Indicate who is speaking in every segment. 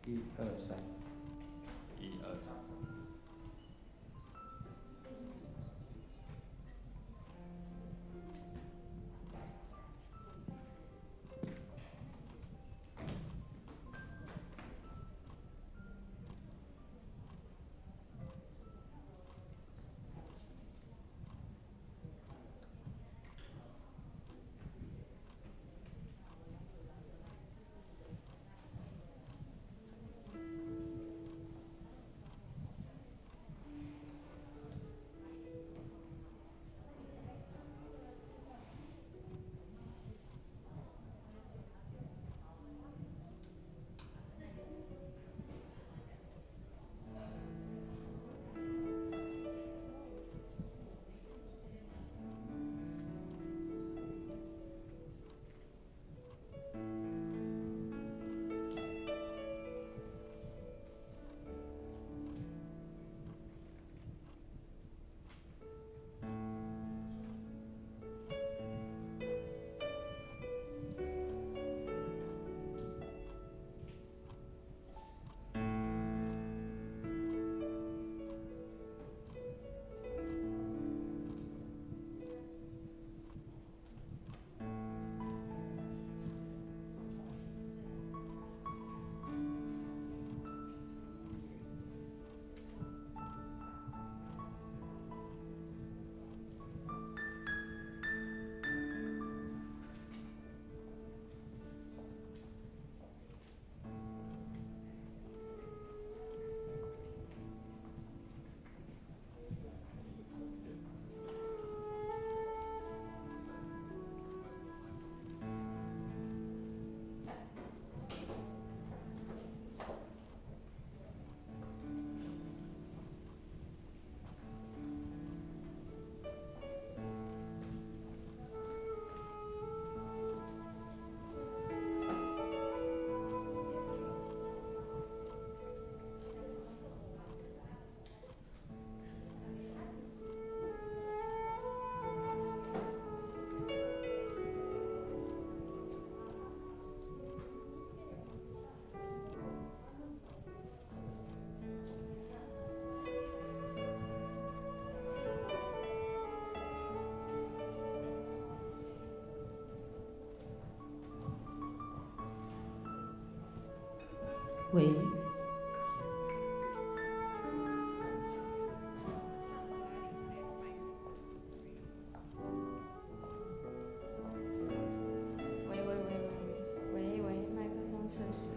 Speaker 1: 1、2、3，1、2、3。
Speaker 2: 喂。麦克风测试。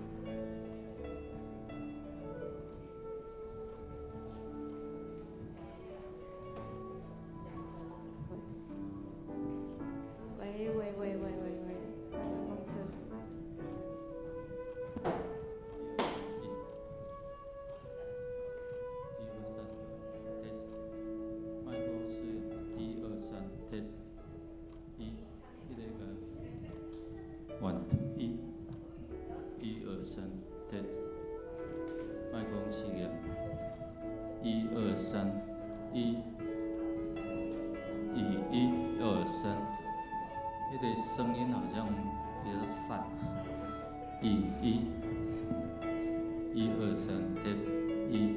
Speaker 2: 麦克风测试。
Speaker 3: 麦克风起量，1、2、3，1，1、1、2、3，那个声音好像比较散。test 1。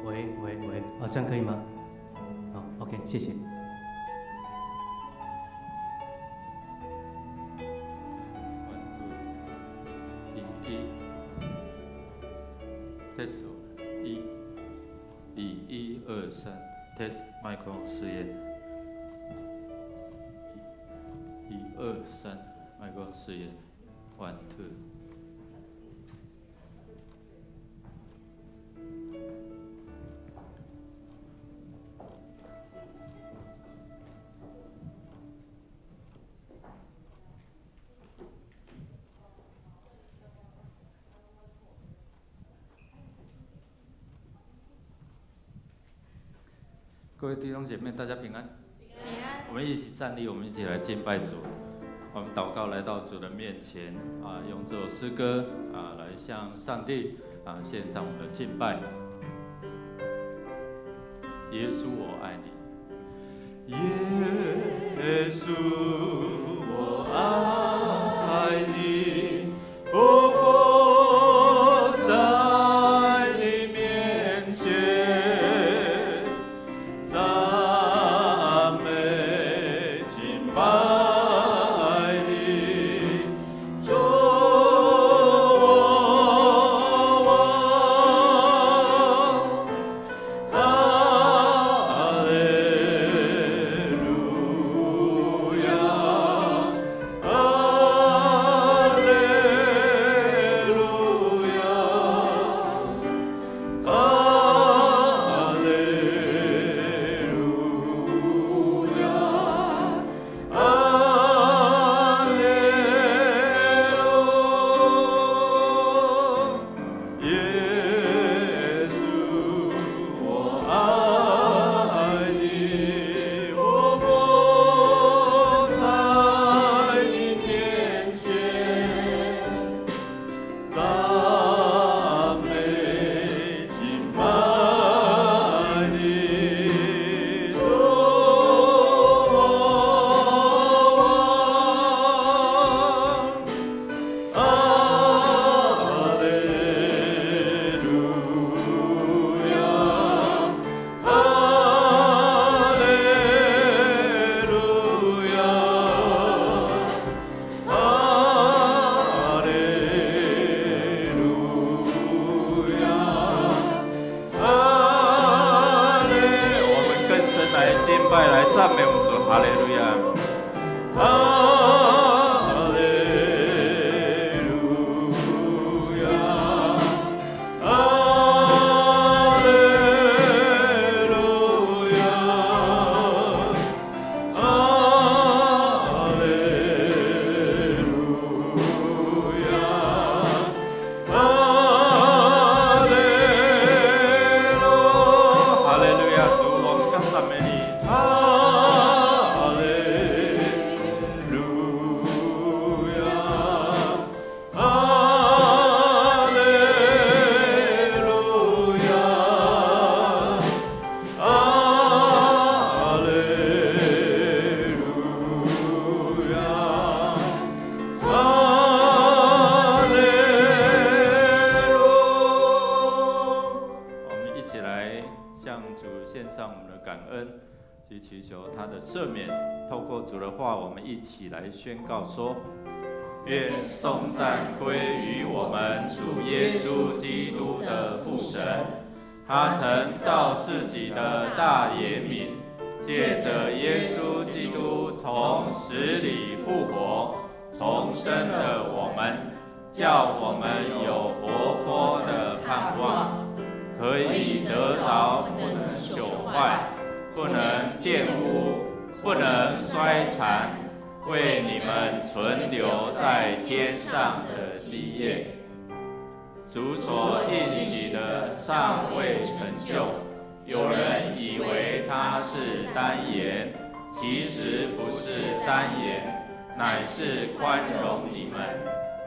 Speaker 1: 喂，这样可以吗？好 ，OK， 谢谢。
Speaker 3: test 1，1，2，3 test 麦克风试验，1，2，3麦克风试验，1，2。各位弟兄姐妹，大家平安。
Speaker 2: 平安。
Speaker 3: 我们一起站立，我们一起来敬拜主。我们祷告来到主的面前用这首诗歌来向上帝献上我们的敬拜。耶稣，我爱你。耶稣，我爱你。匍匐在你面前，赞美敬拜你，主我王，哈利路亚，哈利路亚，哈利路亚，哈利路，耶稣，我爱你，我伏在你面前，赞美敬拜你，主我王，哈利路亚，哈利路亚，哈利路亚，哈利，我们更深来敬拜，来赞美我们主，哈利路亚，哈利路亚，哈利路亚，哈利路亚，哈利路，哈利路亚，主，我们更赞美你，哈利路亚，哈利路亚，哈利路亚，哈利路。我们一起来向主献上我们的感恩，及祈求他的赦免。透过主的话，我们一起来宣告说：愿颂赞归于我们主耶稣基督的父神，他曾照自己的大怜悯，借着耶稣基督从死里复活，重生了我们，叫我们有活泼的盼望，可以得着不能朽坏、不能玷污、不能衰残，为你们存留在天上的基业。主所应许的尚未成就，有人以为他是单言，其实不是单言，乃是宽容你们，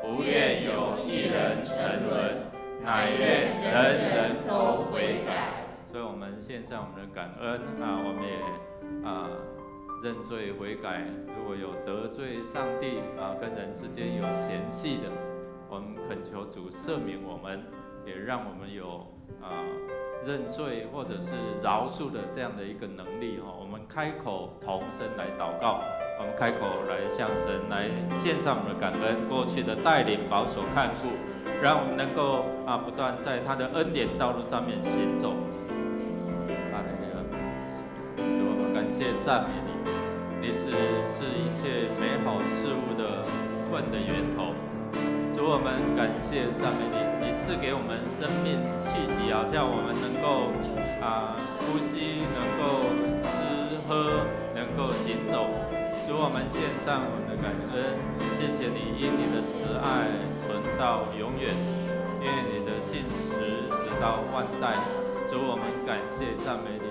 Speaker 3: 不愿有一人沉沦，乃愿人人都悔改。所以我们献上我们的感恩啊，我们也认罪悔改。如果有得罪上帝啊，跟人之间有嫌隙的，我们恳求主赦免我们，也让我们有认罪或者是饶恕的这样的一个能力哦。我们开口同声来祷告，我们开口来向神来献上我们的感恩，过去的带领、保守、看顾，让我们能够不断在他的恩典道路上面行走。主，我们感谢赞美你，你是一切美好事物的份的源头。主，我们感谢赞美你，你赐给我们生命气息啊，叫我们能够呼吸，能够吃喝，能够行走。主，我们献上我们的感恩，谢谢你，因你的慈爱存到永远，因为你的信实直到万代。主，我们感谢赞美你，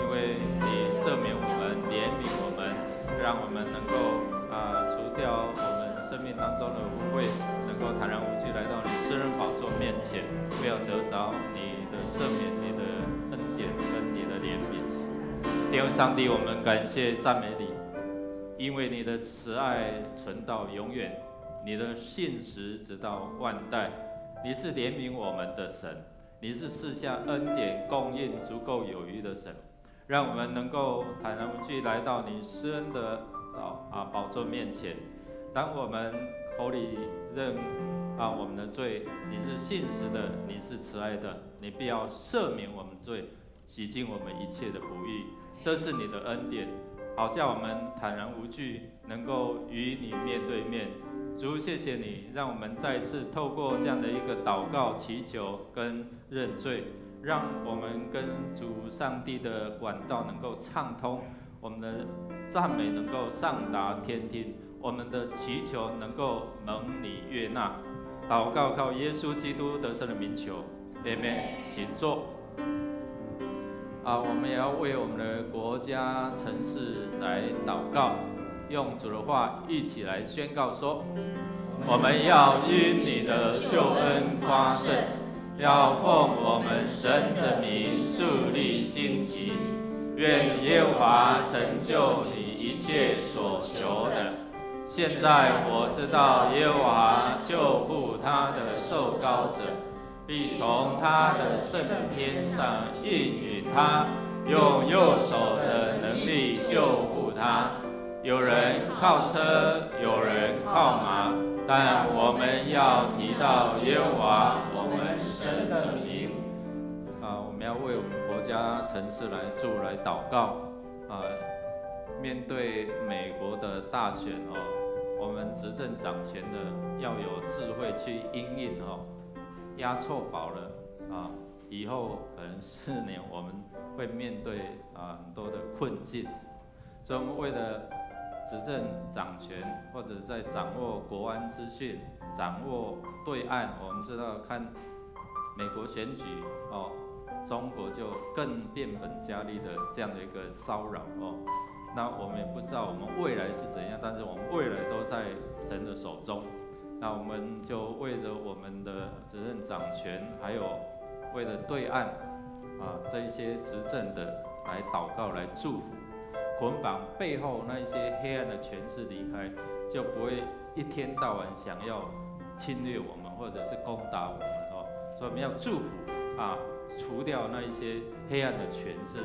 Speaker 3: 因为你赦免我们，怜悯我们，让我们能够除掉我们生命当中的污秽，能够坦然无惧来到你施恩宝座面前，为要得着你的赦免、你的恩典跟你的怜悯。天父上帝，我们感谢赞美你，因为你的慈爱存到永远，你的信实直到万代。你是怜悯我们的神，你是赐下恩典供应足够有余的神，让我们能够坦然无惧来到你施恩的宝座面前。当我们口里认我们的罪，你是信实的，你是慈爱的，你必要赦免我们罪，洗净我们一切的不义。这是你的恩典，好叫我们坦然无惧，能够与你面对面。主，谢谢你，让我们再次透过这样的一个祷告、祈求跟认罪，让我们跟主上帝的管道能够畅通，我们的赞美能够上达天庭，我们的祈求能够蒙你悦纳。祷告靠耶稣基督得胜的名求，阿们。请坐。我们也要为我们的国家、城市来祷告，用主的话一起来宣告说：我们要因你的救恩夸胜，要奉我们神的名树立旌旗。愿耶和华成就你一切所求的。现在我知道耶和华救护他的受膏者，必从他的圣天上应允他，用右手的能力救护他。有人靠车，有人靠马，但我们要提到耶和华我们神的名。我们要为我们国家、城市来祷告。面对美国的大选我们执政掌权的要有智慧去因应押错宝了以后可能4年我们会面对很多的困境，所以我们为了执政掌权，或者在掌握国安资讯、掌握对岸，我们知道看美国选举中国就更变本加厉的这样的一个骚扰那我们也不知道我们未来是怎样，但是我们未来都在神的手中。那我们就为着我们的执政掌权，还有为了对岸这一些执政的来祷告，来祝福，捆绑背后那一些黑暗的权势离开，就不会一天到晚想要侵略我们或者是攻打我们所以我们要祝福除掉那一些黑暗的权势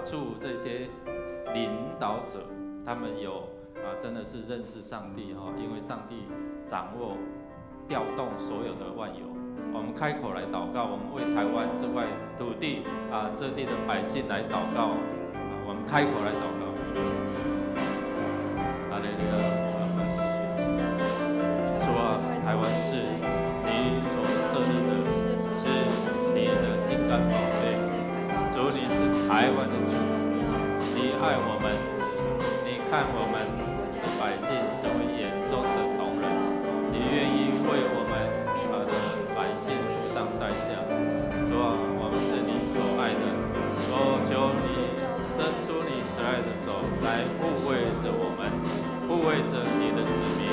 Speaker 3: 祝福这些领导者，他们有真的是认识上帝因为上帝掌握调动所有的万有。我们开口来祷告，我们为台湾这块土地这地的百姓来祷告我们开口来祷告。哈利路亚，主台湾是你所设立的，是你的心肝宝贝。主，你是台湾的主，你爱我们，你看我们的百姓成为眼中的瞳人，你愿意为我们的百姓付上代价。主我们是你所爱的，求你伸出你慈爱的手来护卫着我们，护卫着你的子民，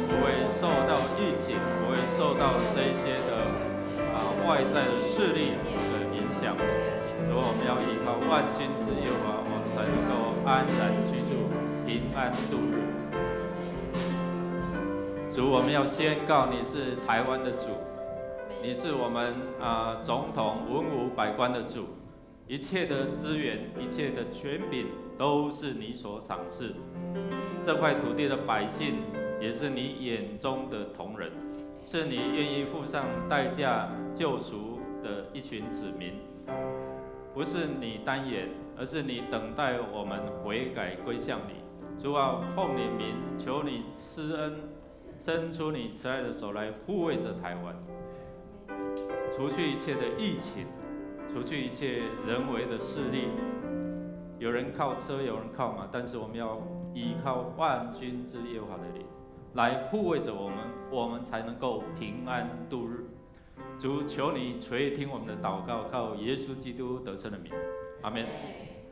Speaker 3: 不会受到疫情，不会受到这些的外在的势力的影响。我们要万军之耶和华，我们才能够安然居住，平安度日。主，我们要宣告你是台湾的主，你是我们总统文武百官的主，一切的资源、一切的权柄都是你所赏赐。这块土地的百姓也是你眼中的同仁，是你愿意付上代价救赎的一群子民。不是你单眼，而是你等待我们悔改归向你。主啊，奉你名，求你施恩，伸出你慈爱的手来护卫着台湾，除去一切的疫情，除去一切人为的势力。有人靠车，有人靠马，但是我们要依靠万军之耶和华的灵来护卫着我们，我们才能够平安度日。主，求你垂听我们的祷告，靠耶稣基督得胜的名，阿们。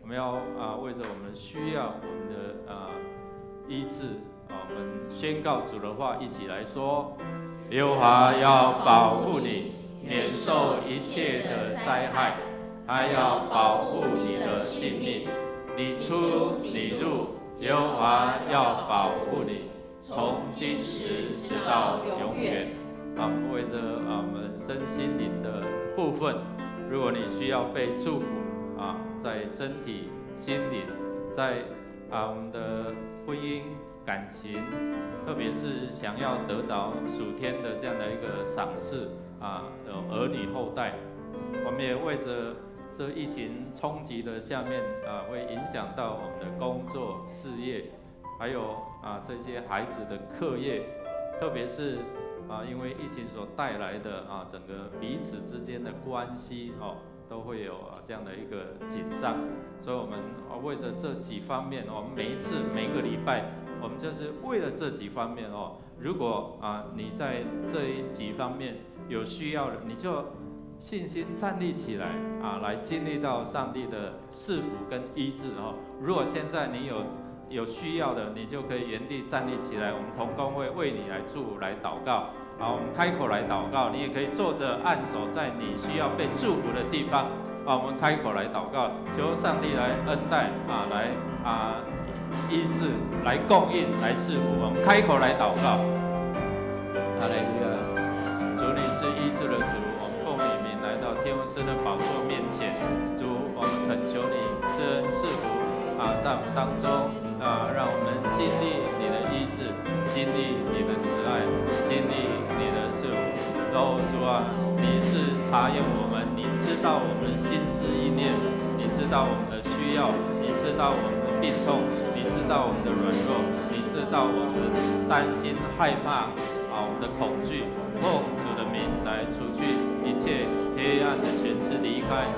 Speaker 3: 我们要为着我们需要我们的医治我们宣告主的话，一起来说：耶和华要保护你，免受一切的灾害，他要保护你的性命，你出你入，耶和华要保护你，从今时直到永远。为着我们身心灵的部分，如果你需要被祝福在身体、心灵，在我们的婚姻、感情，特别是想要得着属天的这样的一个赏赐有儿女后代，我们也为着这疫情冲击的下面会影响到我们的工作、事业，还有这些孩子的课业，特别是因为疫情所带来的整个彼此之间的关系都会有这样的一个紧张，所以我们为着这几方面我们每一次每个礼拜，我们就是为了这几方面如果你在这几方面有需要的，你就信心站立起来来经历到上帝的赐福跟医治如果现在你有需要的，你就可以原地站立起来，我们同工会为你来祝福来祷告。我们开口来祷告，你也可以坐着按手在你需要被祝福的地方我们开口来祷告，求上帝来恩待来医治，来供应，来赐福。我们开口来祷告。哈利路亚！主，你是医治的主，我们奉你名来到天父神的宝座面前。主，我们恳求你施恩赐福在我们当中让我们经历你的医治，经历你的慈爱，经历你的祝福。主啊，你是察验我们，你知道我们的心思意念，你知道我们的需要，你知道我们的病痛，你知道我们的软弱，你知道我们的担心害怕我们的恐惧。奉主的名来除去一切黑暗的权势离开。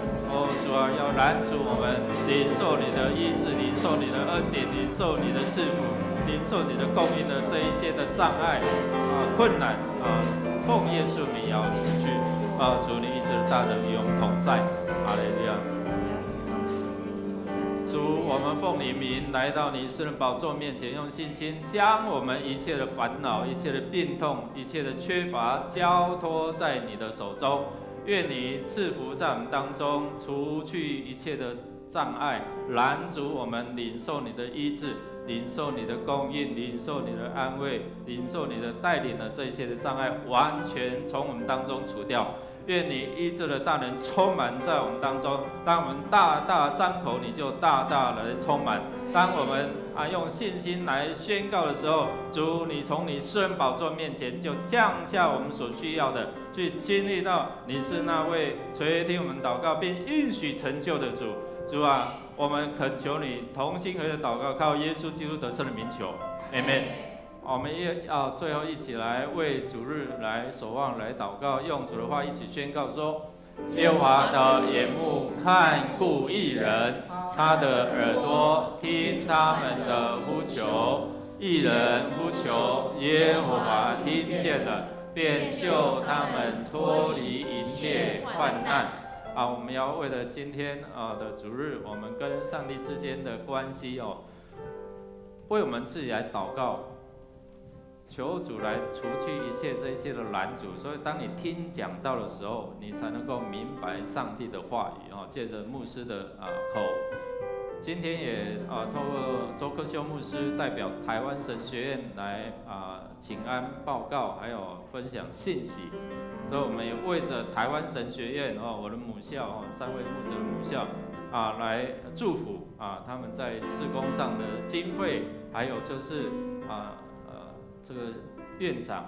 Speaker 3: 主啊，要拦阻我们领受你的医治，领受你的恩典，领受你的赐福，领受你的供应的这一些的障碍困难奉耶稣名要除去主，你医治的大能与我们同在。哈利路亚！主，我们奉你名来到你施恩宝座面前，用信心将我们一切的烦恼、一切的病痛、一切的缺乏交托在你的手中。愿你赐福在我们当中，除去一切的障碍，拦阻我们领受你的医治，领受你的供应，领受你的安慰，领受你的带领的这一些的障碍，完全从我们当中除掉。愿你医治的大能充满在我们当中，当我们大大张口，你就大大的充满。当我们用信心来宣告的时候，主，你从你施恩宝座面前就降下我们所需要的，去经历到你是那位垂听我们祷告并应许成就的主。主啊，我们恳求你同心合意的祷告，靠耶稣基督得胜的名求，阿们。我们也要最后一起来为主日来守望来祷告，用主的话一起宣告说：耶和华的眼目看顾义人，他的耳朵听他们的呼求。义人呼求，耶和华听见了，便救他们脱离一切患难。我们要为了今天的主日，我们跟上帝之间的关系为我们自己来祷告。求主来除去一切这些的拦阻。所以当你听讲道的时候，你才能够明白上帝的话语借着牧师的口。今天也透过周克修牧师代表台湾神学院来请安报告，还有分享信息。所以我们也为着台湾神学院我的母校3位牧者的母校来祝福他们在事工上的经费，还有就是这个院长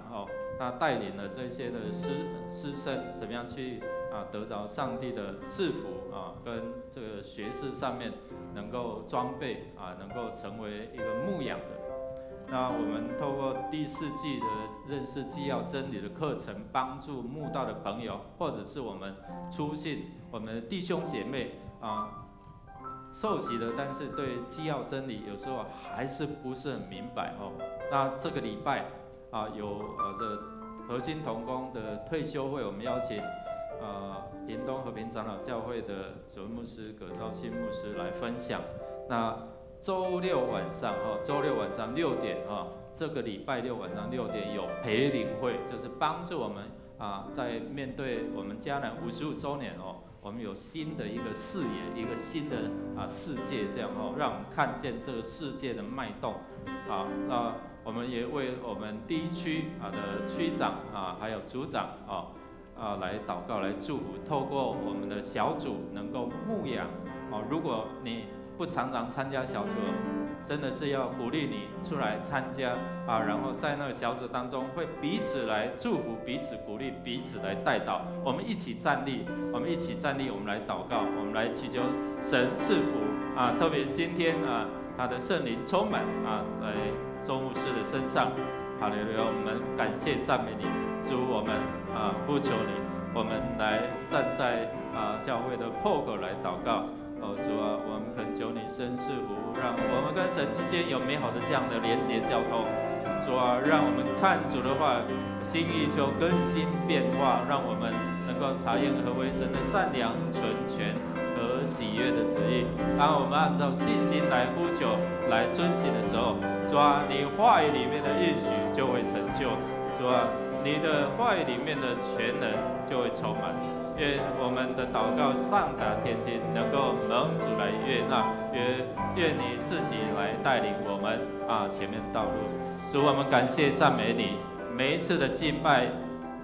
Speaker 3: 他带领了这些的师生怎么样去得着上帝的赐福跟这个学识上面能够装备能够成为一个牧养的。那我们透过第4季的认识基要真理的课程，帮助慕道的朋友，或者是我们初信我们的弟兄姐妹受洗的，但是对基要真理有时候还是不是很明白那这个礼拜有这核心同工的退休会，我们邀请屏东和平长老教会的主任牧师葛兆新牧师来分享。那周六晚上6点这个礼拜六晚上6点有培灵会，就是帮助我们在面对我们迦南55周年我们有新的一个视野，一个新的世界，这样让我们看见这个世界的脉动那我们也为我们第1区的区长还有组长来祷告，来祝福，透过我们的小组能够牧养如果你不常常参加小组，真的是要鼓励你出来参加然后在那个小组当中会彼此来祝福，彼此鼓励，彼此来带祷。我们一起站立，我们来祷告，我们来祈求神赐福特别今天他的圣灵充满在周牧师的身上。哈利路亚！我们感谢赞美你，主，我们呼求你，我们来站在教会的破口来祷告。主我们恳求你伸赐福，让我们跟神之间有美好的这样的连结交通。主让我们看主的话，心意就更新变化，让我们能够查验何为神的善良、纯全和喜悦的旨意。当我们按照信心来呼求、来遵行的时候，主你话语里面的应许就会成就。主你的话语里面的全能就会充满。愿我们的祷告上达天庭，能够蒙主来悦纳，愿你自己来带领我们前面的道路。主，我们感谢赞美你，每一次的敬拜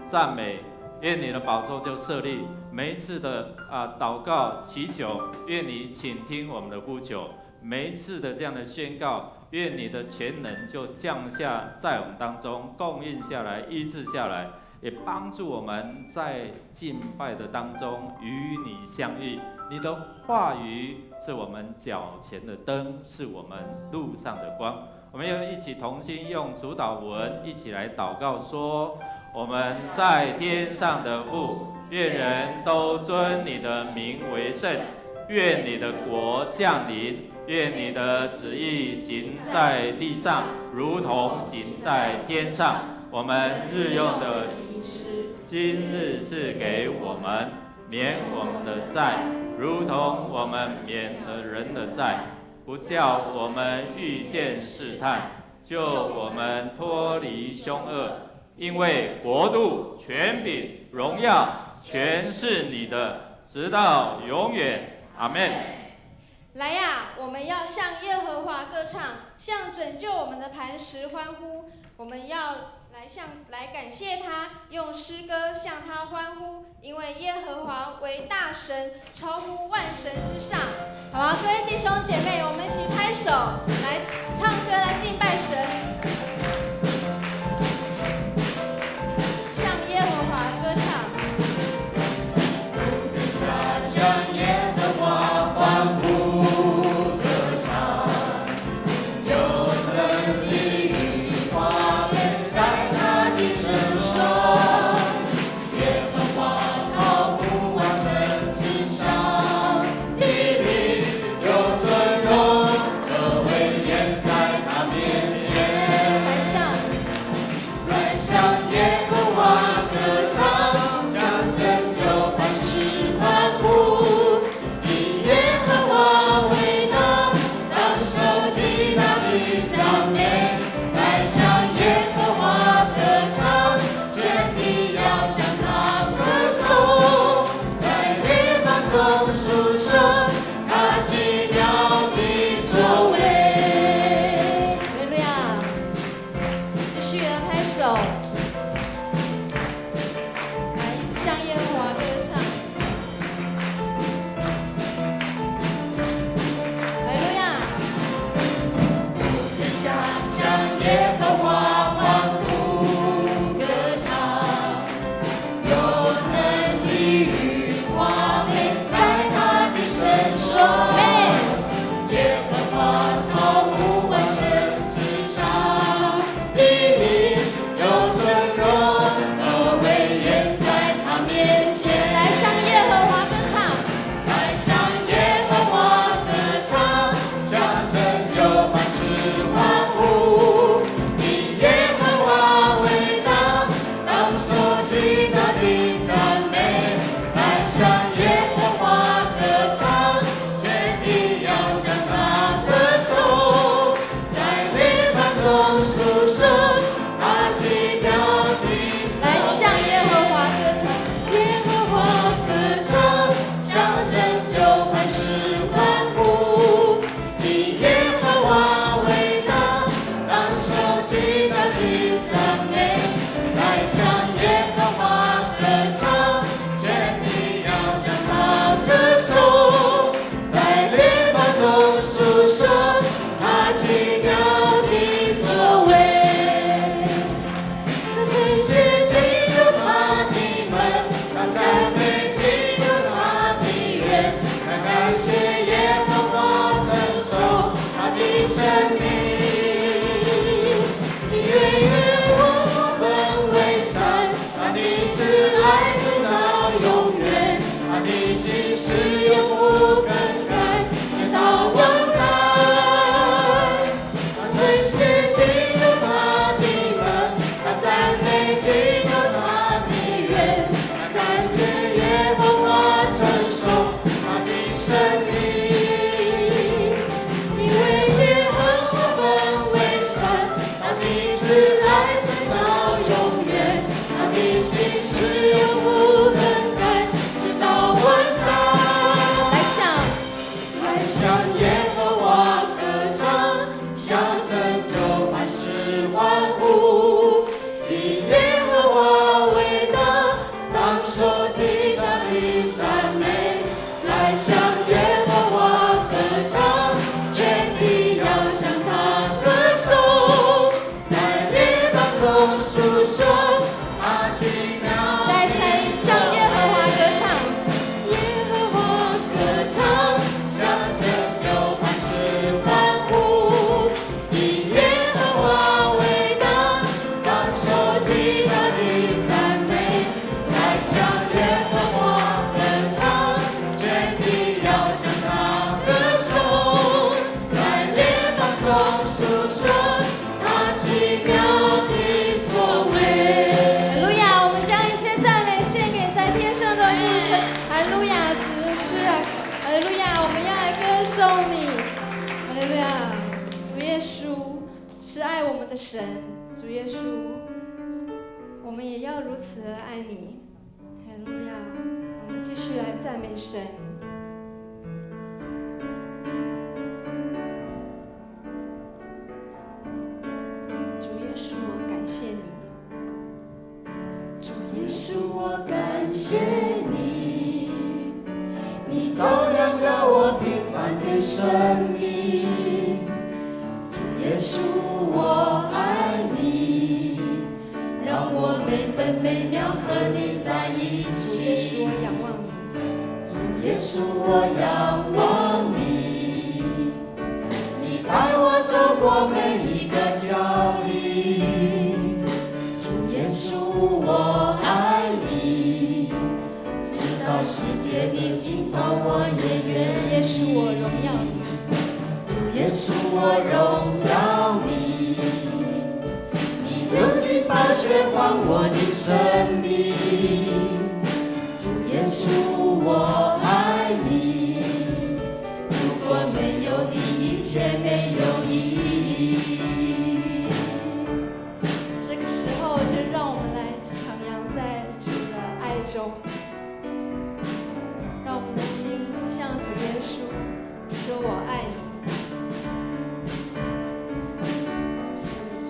Speaker 3: 赞美，愿你的宝座就设立；每一次的祷告祈求，愿你倾听我们的呼求；每一次的这样的宣告，愿你的全能就降下在我们当中，供应下来，医治下来。也帮助我们在敬拜的当中与你相遇。你的话语是我们脚前的灯，是我们路上的光。我们要一起同心用主祷文一起来祷告说：我们在天上的父，愿人都尊你的名为圣，愿你的国降临，愿你的旨意行在地上，如同行在天上。我们日用的今日赐给我们，免我们的债，如同我们免了人的债，不叫我们遇见试探，救我们脱离凶恶。因为国度、权柄、荣耀，全是你的，直到永远。阿们。
Speaker 2: 来呀，我们要向耶和华歌唱，向拯救我们的磐石欢呼。我们要来感谢他，用诗歌向他欢呼，因为耶和华为大神，超乎万神之上。好啊，各位弟兄姐妹，我们一起拍手来唱歌，来敬拜神，向耶和华歌唱。
Speaker 4: 向耶和华欢呼歌唱，有能力与华美在他的身上，耶和华超乎万神之上，地灵荣述说他奇妙的作为。他曾经进入他的门，他赞美进入他的园，他感谢耶和华承受他的生命。因为耶和华本为善，他的慈爱直到永远，他的心是永不更改，直到万代。他曾经进入他的门，他赞美进入他的园，他感谢耶和华承受他的生命。因为耶和华本为善，他的慈爱直到永远，他的心是永不更改，直到万代。来向耶和华歌唱，向拯救磐石欢呼。因耶和华伟大，当说极大的赞美。来向耶和华歌唱，全地要向他歌颂，在列邦中述说他奇妙。
Speaker 2: 再向耶和华歌唱。
Speaker 4: 耶和华歌唱，向拯救磐石欢呼。因耶和华伟大，当受极大的赞美。来向耶和华歌唱，全地要向他歌颂，在列邦中述说他奇妙的作为。
Speaker 2: 哈利路亚！我们将一切赞美献给在天上的父神。哈利路亚！主是啊，哈利路亚！我们要来歌颂你。哈利路亚！主耶稣是爱我们的神，主耶稣，我们也要如此而爱你。哈利路亚！我们继续来赞美神。主耶稣，我感谢你。主
Speaker 4: 耶稣，我感谢你，你照亮了我平凡的生命。主耶稣，我爱你，让我每分每秒和你在一
Speaker 2: 主耶稣，
Speaker 4: 起。
Speaker 2: 我仰望你。
Speaker 4: 主耶稣，我仰望你，你带我走过每一个脚印。主耶稣，我爱你，直到世界的尽头我也愿意。
Speaker 2: 耶稣，我荣耀你。
Speaker 4: 主耶稣，我荣耀你，你流尽宝血换我的生命。主耶稣，我爱你，如果没有你，一切没有意义。
Speaker 2: 这个时候，就让我们来徜徉在主的爱中，让我们的心向主耶稣说：“我爱你。”是主，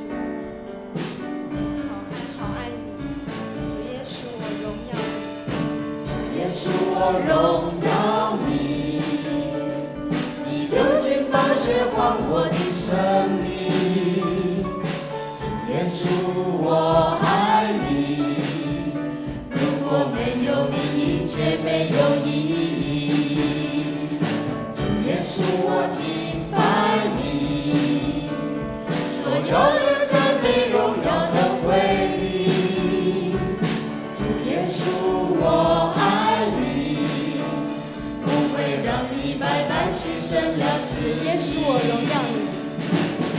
Speaker 2: 好爱你，主耶稣，我荣耀你。
Speaker 4: 耶稣，我荣耀你，你流尽宝血换我的生命。主耶稣，我爱你，如果没有你，一切没有意义。主耶稣，我敬拜你，所有的赞美荣耀都归你。主耶稣，我爱你，不会让你白白牺牲了自己。
Speaker 2: 耶稣，我荣耀你。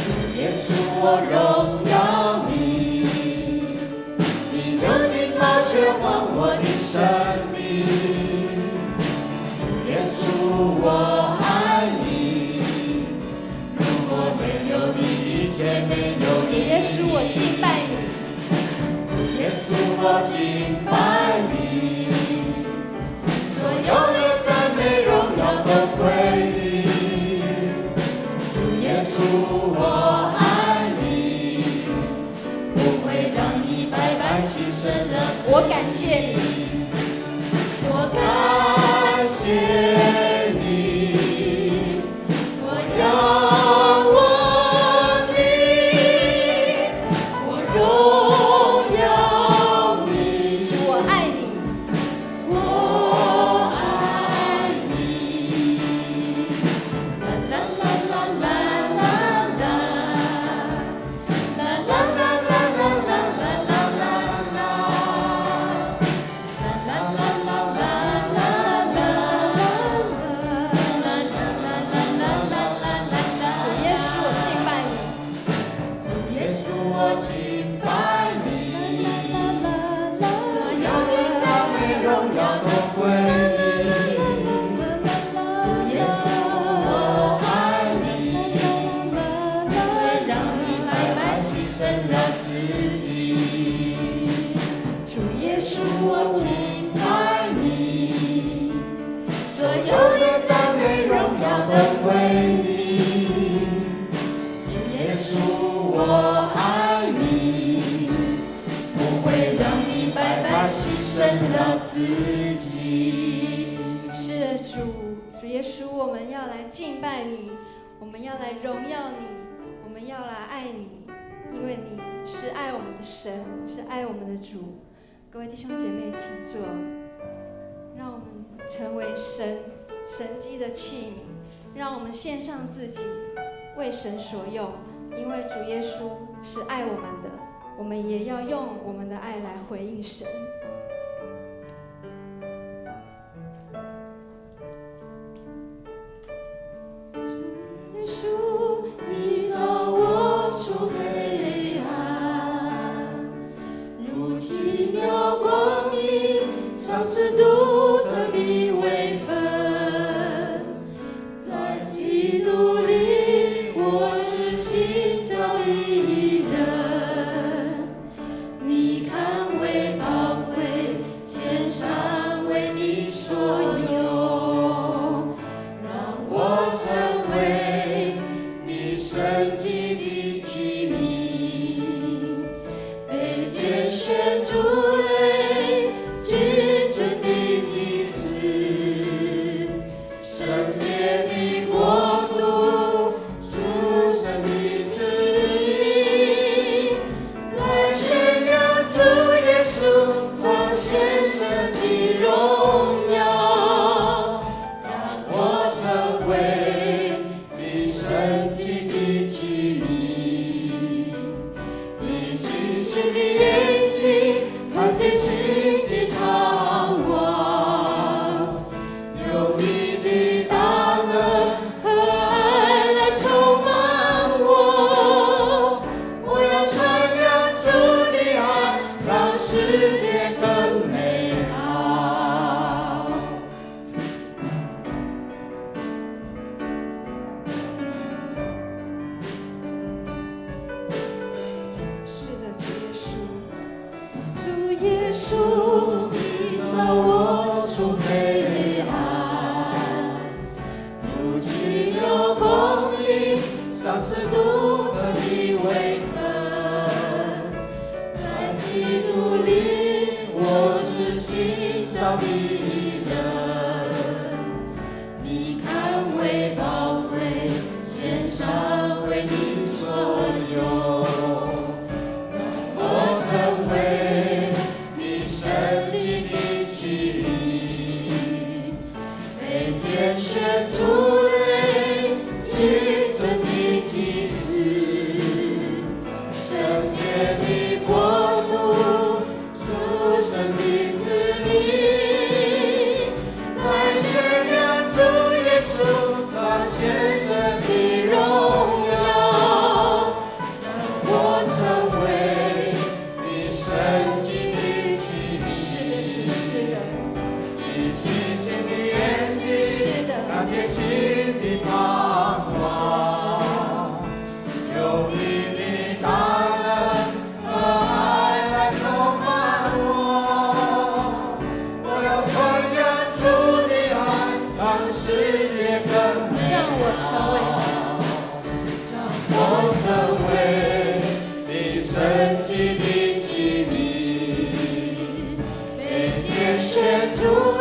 Speaker 4: 主耶稣，我荣耀你，你流尽宝血换我的生命。主耶稣，我爱你，如果没有你，一切没有意义。
Speaker 2: 耶稣，我敬拜你。
Speaker 4: 主耶稣，我敬拜你，所有的赞美荣耀都归你。主耶稣，我爱你，为你。主耶稣，我爱你，不会让你白白牺牲了自己。
Speaker 2: 是的，主耶稣，我们要来敬拜你，我们要来荣耀你，我们要来爱你，因为你是爱我们的神，是爱我们的主。各位弟兄姐妹，请坐，让我们成为神迹的器皿，让我们献上自己，为神所用。因为主耶稣是爱我们的，我们也要用我们的爱来回应神。
Speaker 4: 主耶稣，你照我出黑暗，如奇妙光明，像是独特的微分。在基督里，我是新造的人。你看为宝贵，献上为你所用，让我成为你圣洁的器皿，被拣选出类，君尊的祭司，圣洁的国度，属神的子民，来宣扬主耶稣彰显神的荣耀，让我成为你圣洁的器皿，你星星的眼睛看见新的盼望，有你的大能和爱来充满我，我要传扬主的爱，让世界更美好。
Speaker 2: 是的，
Speaker 4: 主耶稣，你照我出黑暗，如奇妙光明，像是独特的微分。在基督里，我是新造的人。你看为宝贵，献上为你所用。我成为你圣洁的器皿，被拣选出类，君尊的祭司，圣洁的国度，属神的子民，来宣扬主耶稣彰显神的荣耀，让我成为你圣洁的器皿，你星星的眼睛看见新的盼望，有你的大能和爱来充满我，我要传扬主的爱，让世界更美
Speaker 2: 让我成为
Speaker 4: 让我成为你圣洁的器皿，被拣选出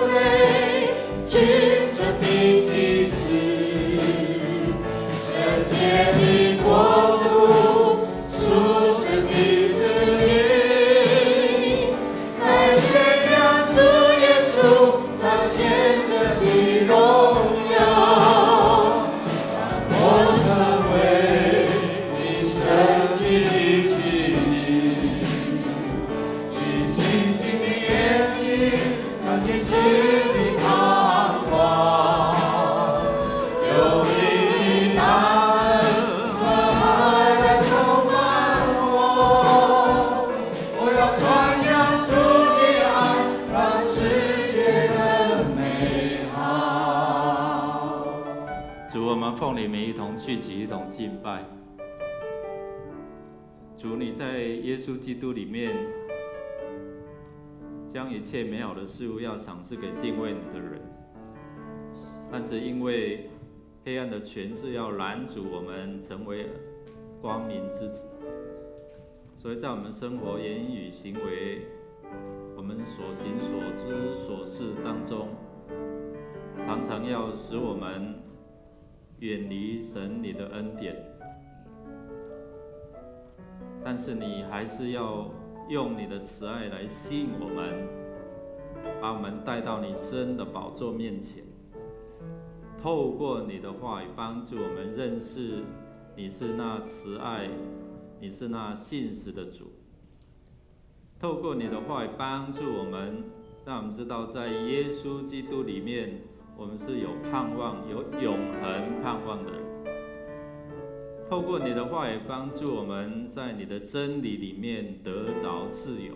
Speaker 4: 类，君尊的祭司，圣洁的国度，属神的子民，来宣扬主耶稣彰显神的荣耀，让我成为你圣洁的器皿，你星星的眼睛看见新的盼望，有你的大能和爱来充满我，我要传扬主的爱，让世界更美好。
Speaker 3: 主，我们奉你名一同聚集，一同敬拜。主，你在耶稣基督里面，将一切美好的事物要赏赐给敬畏你的人。但是因为黑暗的权势要拦阻我们成为光明之子。所以在我们生活、言语、行为，我们所行所知所事当中，常常要使我们远离神你的恩典，但是你还是要用你的慈爱来吸引我们，把我们带到你施恩的宝座面前，透过你的话语帮助我们认识你是那慈爱，你是那信实的主。透过你的话语帮助我们，让我们知道在耶稣基督里面，我们是有盼望、有永恒盼望的人。透过你的话语帮助我们在你的真理里面得着自由。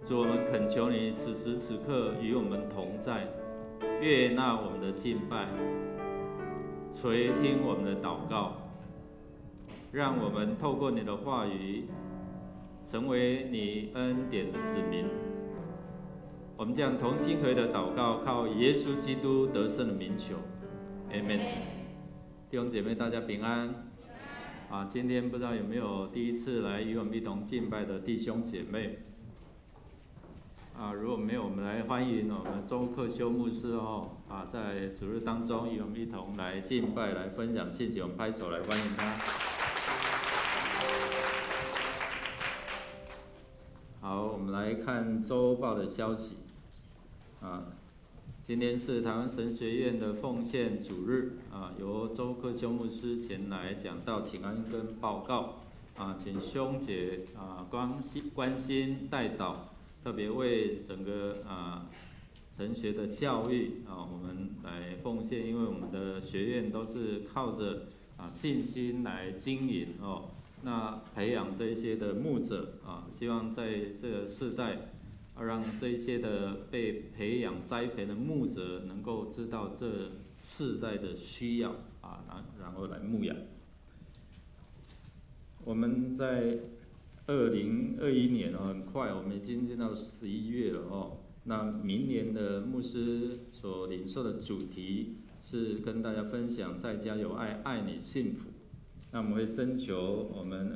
Speaker 3: 主，我们恳求你此时此刻与我们同在，悦纳我们的敬拜，垂听我们的祷告，让我们透过你的话语成为你恩典的子民。我们这样同心合意的祷告，靠耶稣基督得胜的名求 ，Amen。弟兄姐妹，大家平安。今天不知道有没有第一次来与我们一同敬拜的弟兄姐妹？如果没有，我们来欢迎我们周克修牧师在主日当中与我们一同来敬拜、来分享信息，我们拍手来欢迎他。好，我们来看周报的消息。今天是台湾神学院的奉献主日由周克修牧师前来讲道请安跟报告请兄姐关心代祷，特别为整个神学的教育我们来奉献，因为我们的学院都是靠着信心来经营那培养这些的牧者希望在这个世代让这些的被培养栽培的牧者能够知道这世代的需要然后来牧养。我们在2021年很快我们已经进到11月了那明年的牧师所领受的主题是跟大家分享在家有爱，爱你幸福。那我们会征求我们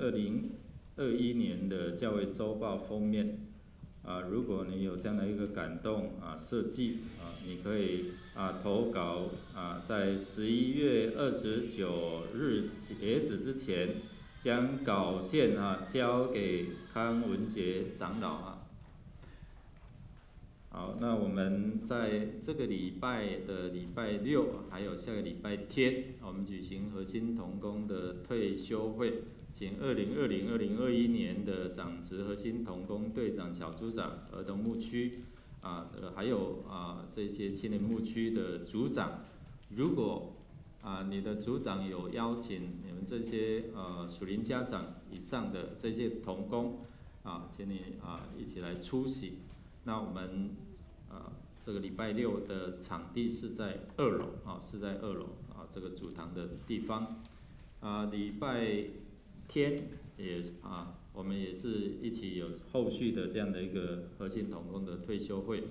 Speaker 3: 2021年的教会周报封面如果你有这样的一个感动设计你可以投稿在11月29日截止之前，将稿件交给康文杰长老好，那我们在这个礼拜的礼拜6还有下个礼拜天，我们举行核心同工的退休会，请2020-2021年的长职核心同工队长、小组长、儿童牧区还有这些青年牧区的组长，如果你的组长有邀请你们这些属灵家长以上的这些同工请你一起来出席。那我们这个礼拜6的场地是在2楼是在2楼这个主堂的地方。礼拜天也我们也是一起有后续的这样的一个核心同工的退休会。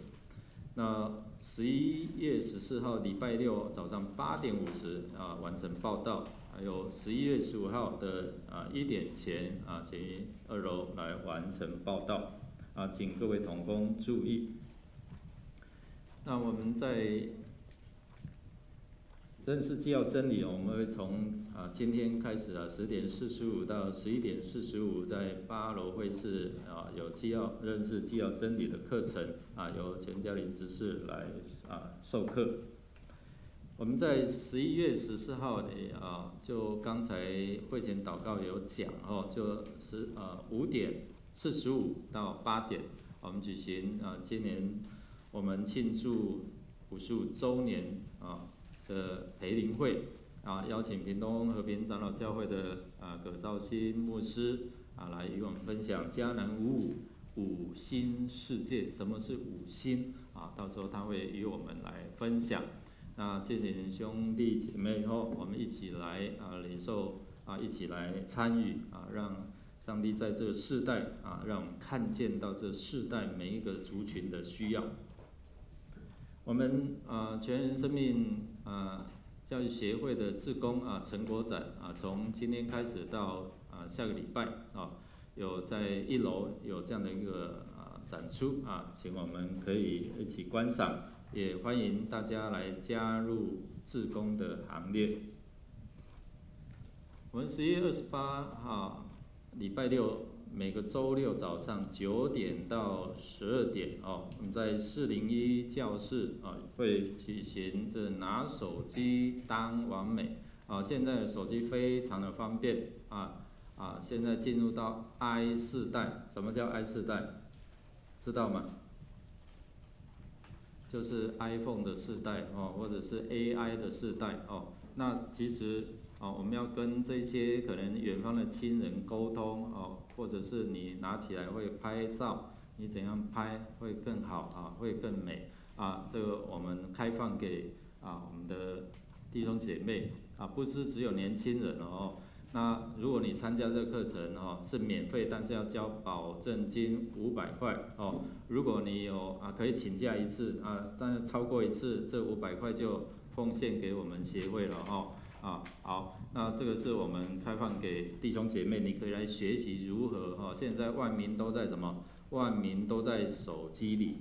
Speaker 3: 那11月14号礼拜6早上8点50完成报到，还有11月15号的1点前请2楼来完成报到请各位同工注意。那我们在认识纪要真理我们会从今天开始10点45到11点45，在8楼会是有认识纪要真理的课程由全家林执事来授课。我们在11月14号就刚才会前祷告有讲就是5点45到8点，我们举行今年我们庆祝55周年的培灵会邀请屏东和平长老教会的葛绍兴牧师来与我们分享迦南五新世界。什么是五新到时候他会与我们来分享。那借请兄弟姐妹我们一起来领受一起来参与让上帝在这个世代让我们看见到这世代每一个族群的需要。我们全人生命教育协会的志工成果展从今天开始到下个礼拜有在1楼有这样的一个展出请我们可以一起观赏，也欢迎大家来加入志工的行列。我们11月28号礼拜六，每个周六早上9点到12点我们在401教室会举行这拿手机当完美现在手机非常的方便现在进入到 I 世代。什么叫 I 世代？知道吗？就是 iPhone 的世代或者是 AI 的世代那其实我们要跟这些可能远方的亲人沟通或者是你拿起来会拍照，你怎样拍会更好会更美这个我们开放给我们的弟兄姐妹不是只有年轻人那如果你参加这个课程是免费，但是要交保证金500块如果你有可以请假一次但是超过一次，这500块就奉献给我们协会了好，那这个是我们开放给弟兄姐妹，你可以来学习如何现在万民都在什么？万民都在手机里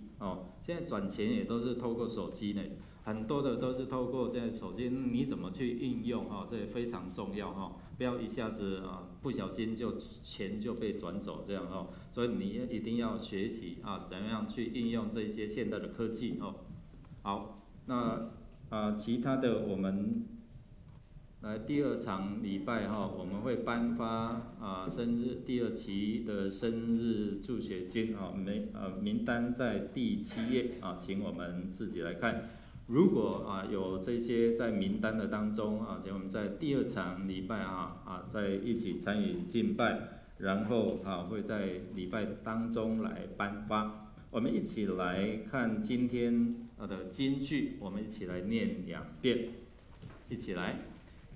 Speaker 3: 现在转钱也都是透过手机呢，很多的都是透过这样手机，你怎么去应用这也非常重要不要一下子不小心钱就被转走这样所以你一定要学习怎样去应用这些现代的科技好，那其他的我们来第2场礼拜我们会颁发生日第2期的生日助学金名单在第7页请我们自己来看。如果有这些在名单的当中请我们在第2场礼拜再一起参与敬拜，然后会在礼拜当中来颁发。我们一起来看今天的金句，我们一起来念2遍，一起来。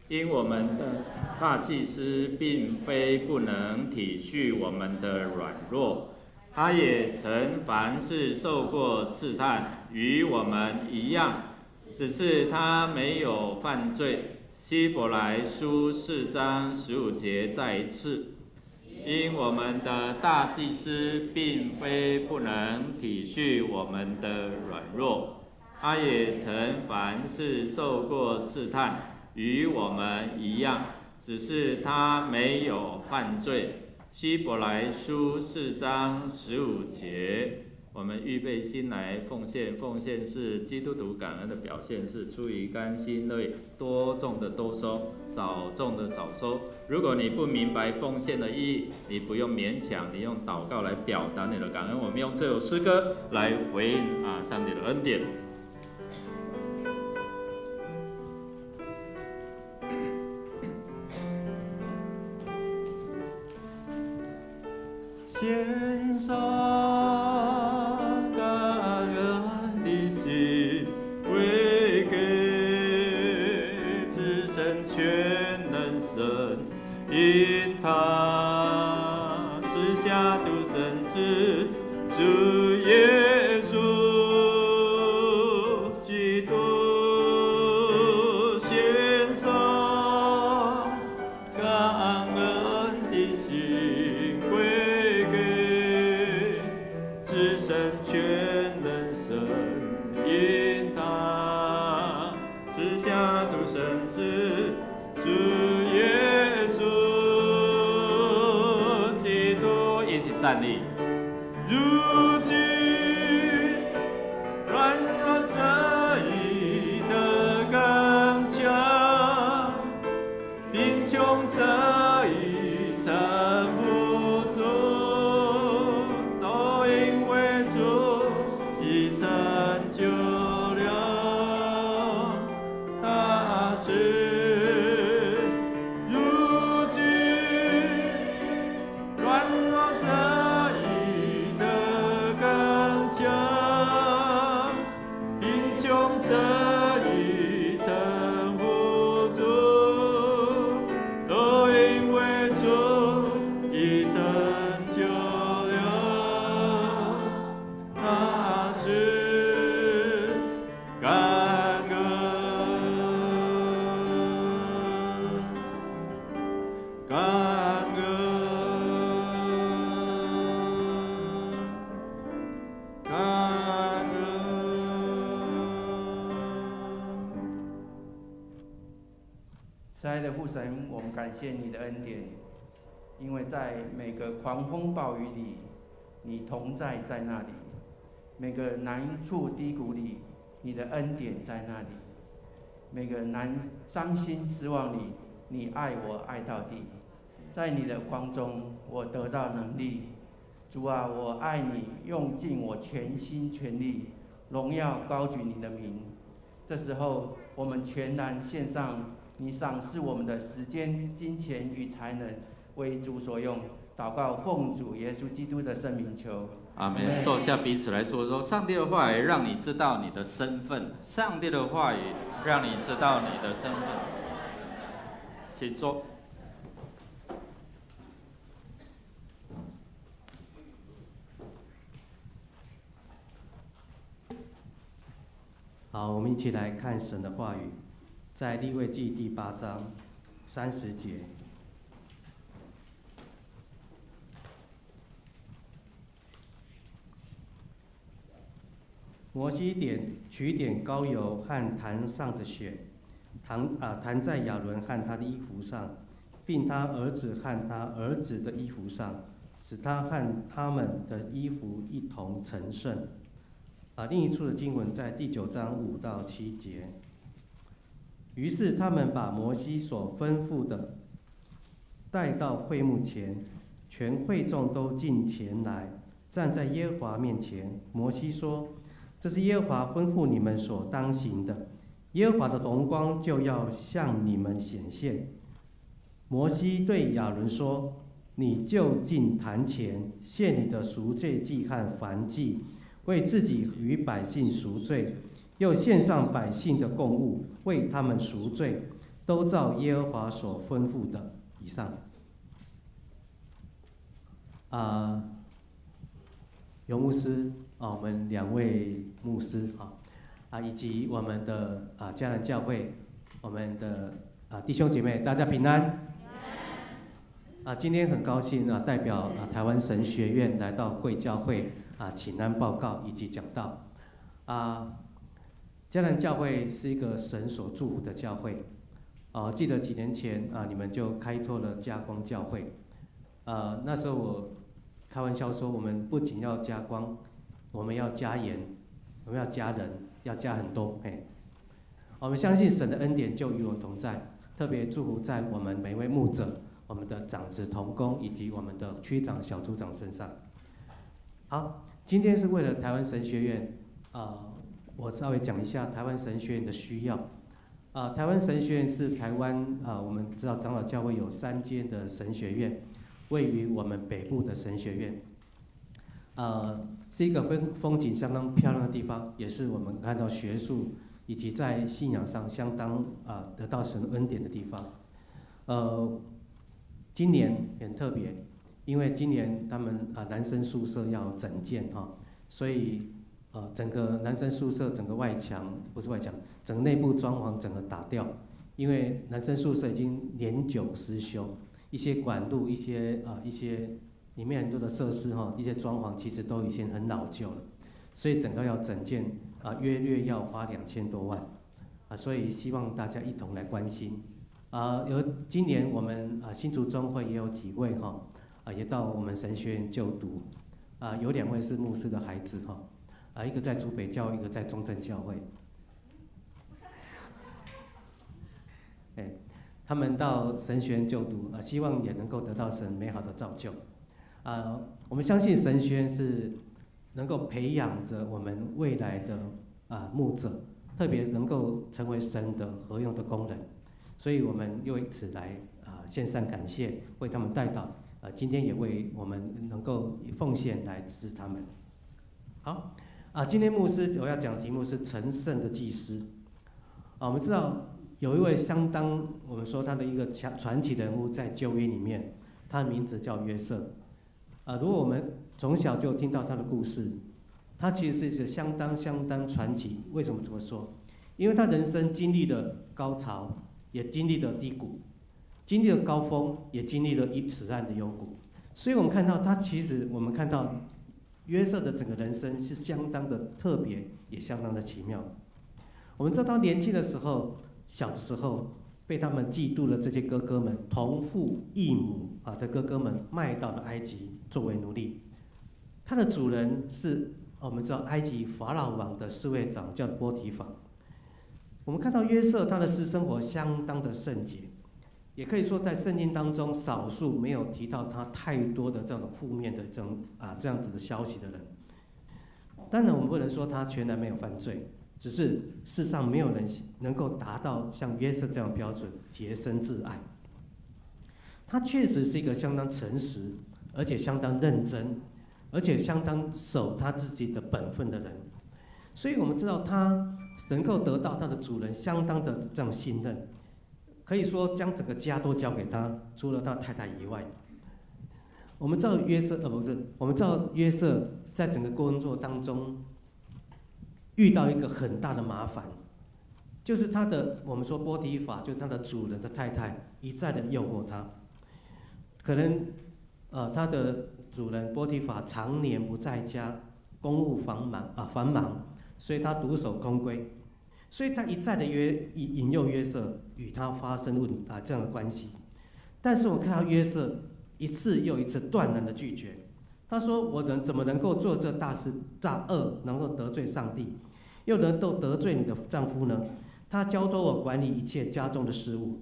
Speaker 3: 因我们的大祭司并非不能体恤我们的软弱，他也曾凡事受过试探，与我们一样，只是他没有犯罪。希伯来书4章15节再一次，因我们的大祭司并非不能体恤我们的软弱，他也曾凡事受过试探，与我们一样，只是他没有犯罪。希伯来书4章15节，我们预备心来奉献，奉献是基督徒感恩的表现，是出于甘心乐意，多种的多收，少种的少收。如果你不明白奉献的意义，你不用勉强，你用祷告来表达你的感恩。我们用这首诗歌来回应上帝的恩典。献上感恩的心，归给至神全能神，因他赐下独生子主耶稣基督，献上感恩的心，归给至神全能神，因他赐下独生子主耶稣基督，一起站立。如今软弱者已得刚强，贫穷者已撑不住，都因为主已成就了大事。如今软弱者已得刚强，贫穷者已撑不住，都因
Speaker 5: 慈爱的父神，我们感谢你的恩典，因为在每个狂风暴雨里，你同在在那里；每个难处低谷里，你的恩典在那里；每个伤心失望里，你爱我爱到底。在你的光中，我得到能力。主啊，我爱你，用尽我全心全力，荣耀高举你的名。这时候，我们全然献上你赏赐我们的时间、金钱与才能，为主所用。祷告，奉主耶稣基督的圣名求。
Speaker 3: 阿们。坐下，彼此来说，上帝的话语让你知道你的身份，上帝的话语让你知道你的身份。请坐。
Speaker 1: 好，我们一起来看神的话语，在利未记第8章30节。摩西取点膏油和坛上的血，弹在亚伦和他的衣服上，并他儿子和他儿子的衣服上，使他和他们的衣服一同成圣。另一处的经文在第9章5到7节。于是他们把摩西所吩咐的带到会幕前，全会众都进前来，站在耶和华面前。摩西说：“这是耶和华吩咐你们所当行的，耶和华的荣光就要向你们显现。”摩西对亚伦说：“你就近坛前，献你的赎罪祭和燔祭，为自己与百姓赎罪，又献上百姓的供物，为他们赎罪，都照耶和华所吩咐的。”以上。尤牧师，我们2位牧师以及我们的迦南教会，我们的弟兄姐妹，大家平安。今天很高兴代表台湾神学院来到贵教会请安报告以及讲道。迦南教会是一个神所祝福的教会。记得几年前你们就开拓了加光教会。那时候我开玩笑说，我们不仅要加光，我们要加盐，我们要加人，要加很多。我们相信神的恩典就与我们同在，特别祝福在我们每位牧者、我们的长子同工以及我们的区长、小组长身上。好，今天是为了台湾神学院，我稍微讲一下台湾神学院的需要。台湾神学院是台湾我们知道长老教会有3间的神学院，位于我们北部的神学院，是一个风景相当漂亮的地方，也是我们看到学术以及在信仰上相当得到神恩典的地方。今年很特别，因为今年他们男生宿舍要整建所以整个男生宿舍整个外墙不是外墙，整个内部装潢整个打掉，因为男生宿舍已经年久失修，一些管路、一些里面很多的设施一些装潢其实都已经很老旧了，所以整个要整建约要花2000多万所以希望大家一同来关心。今年我们新竹中会也有几位也到我们神学院就读，有2位是牧师的孩子一个在竹北教，一个在中正教会。他们到神学院就读，希望也能够得到神美好的造就。我们相信神学院是能够培养着我们未来的牧者，特别能够成为神的合用的工人。所以我们又以此来献上感谢，为他们代祷。今天也为我们能够以奉献来支持他们。好，今天牧师我要讲的题目是成圣的祭司。我们知道有一位相当我们说他的一个传奇人物在旧约里面，他的名字叫约瑟。如果我们从小就听到他的故事，他其实是一个相当传奇。为什么这么说？因为他人生经历了高潮，也经历了低谷，经历了高峰，也经历了此岸的幽谷。所以我们看到他，其实我们看到约瑟的整个人生是相当的特别，也相当的奇妙。我们知道他年轻的时候、小的时候，被他们嫉妒的这些哥哥们，同父异母的哥哥们卖到了埃及作为奴隶。他的主人是我们知道埃及法老王的侍卫长，叫波提法。我们看到约瑟他的私生活相当的圣洁，也可以说在圣经当中少数没有提到他太多的这种负面的这样子的消息的人。当然我们不能说他全然没有犯罪，只是世上没有人能够达到像约瑟这样的标准，洁身自爱。他确实是一个相当诚实，而且相当认真，而且相当守他自己的本分的人。所以我们知道他能够得到他的主人相当的这样信任，可以说将整个家都交给他，除了他太太以外。我们知道约瑟，我们知道约瑟在整个工作当中遇到一个很大的麻烦，就是我们说波提法，就是他的主人的太太一再的诱惑他，可能他的主人波提法常年不在家，公务繁忙，所以他独守空闺，所以他一再的引诱约瑟与他发生这样的关系。但是我看到约瑟一次又一次断然的拒绝，他说：“我怎么能够做这大事大恶，能够得罪上帝，又能够得罪你的丈夫呢？他交托我管理一切家中的事务。”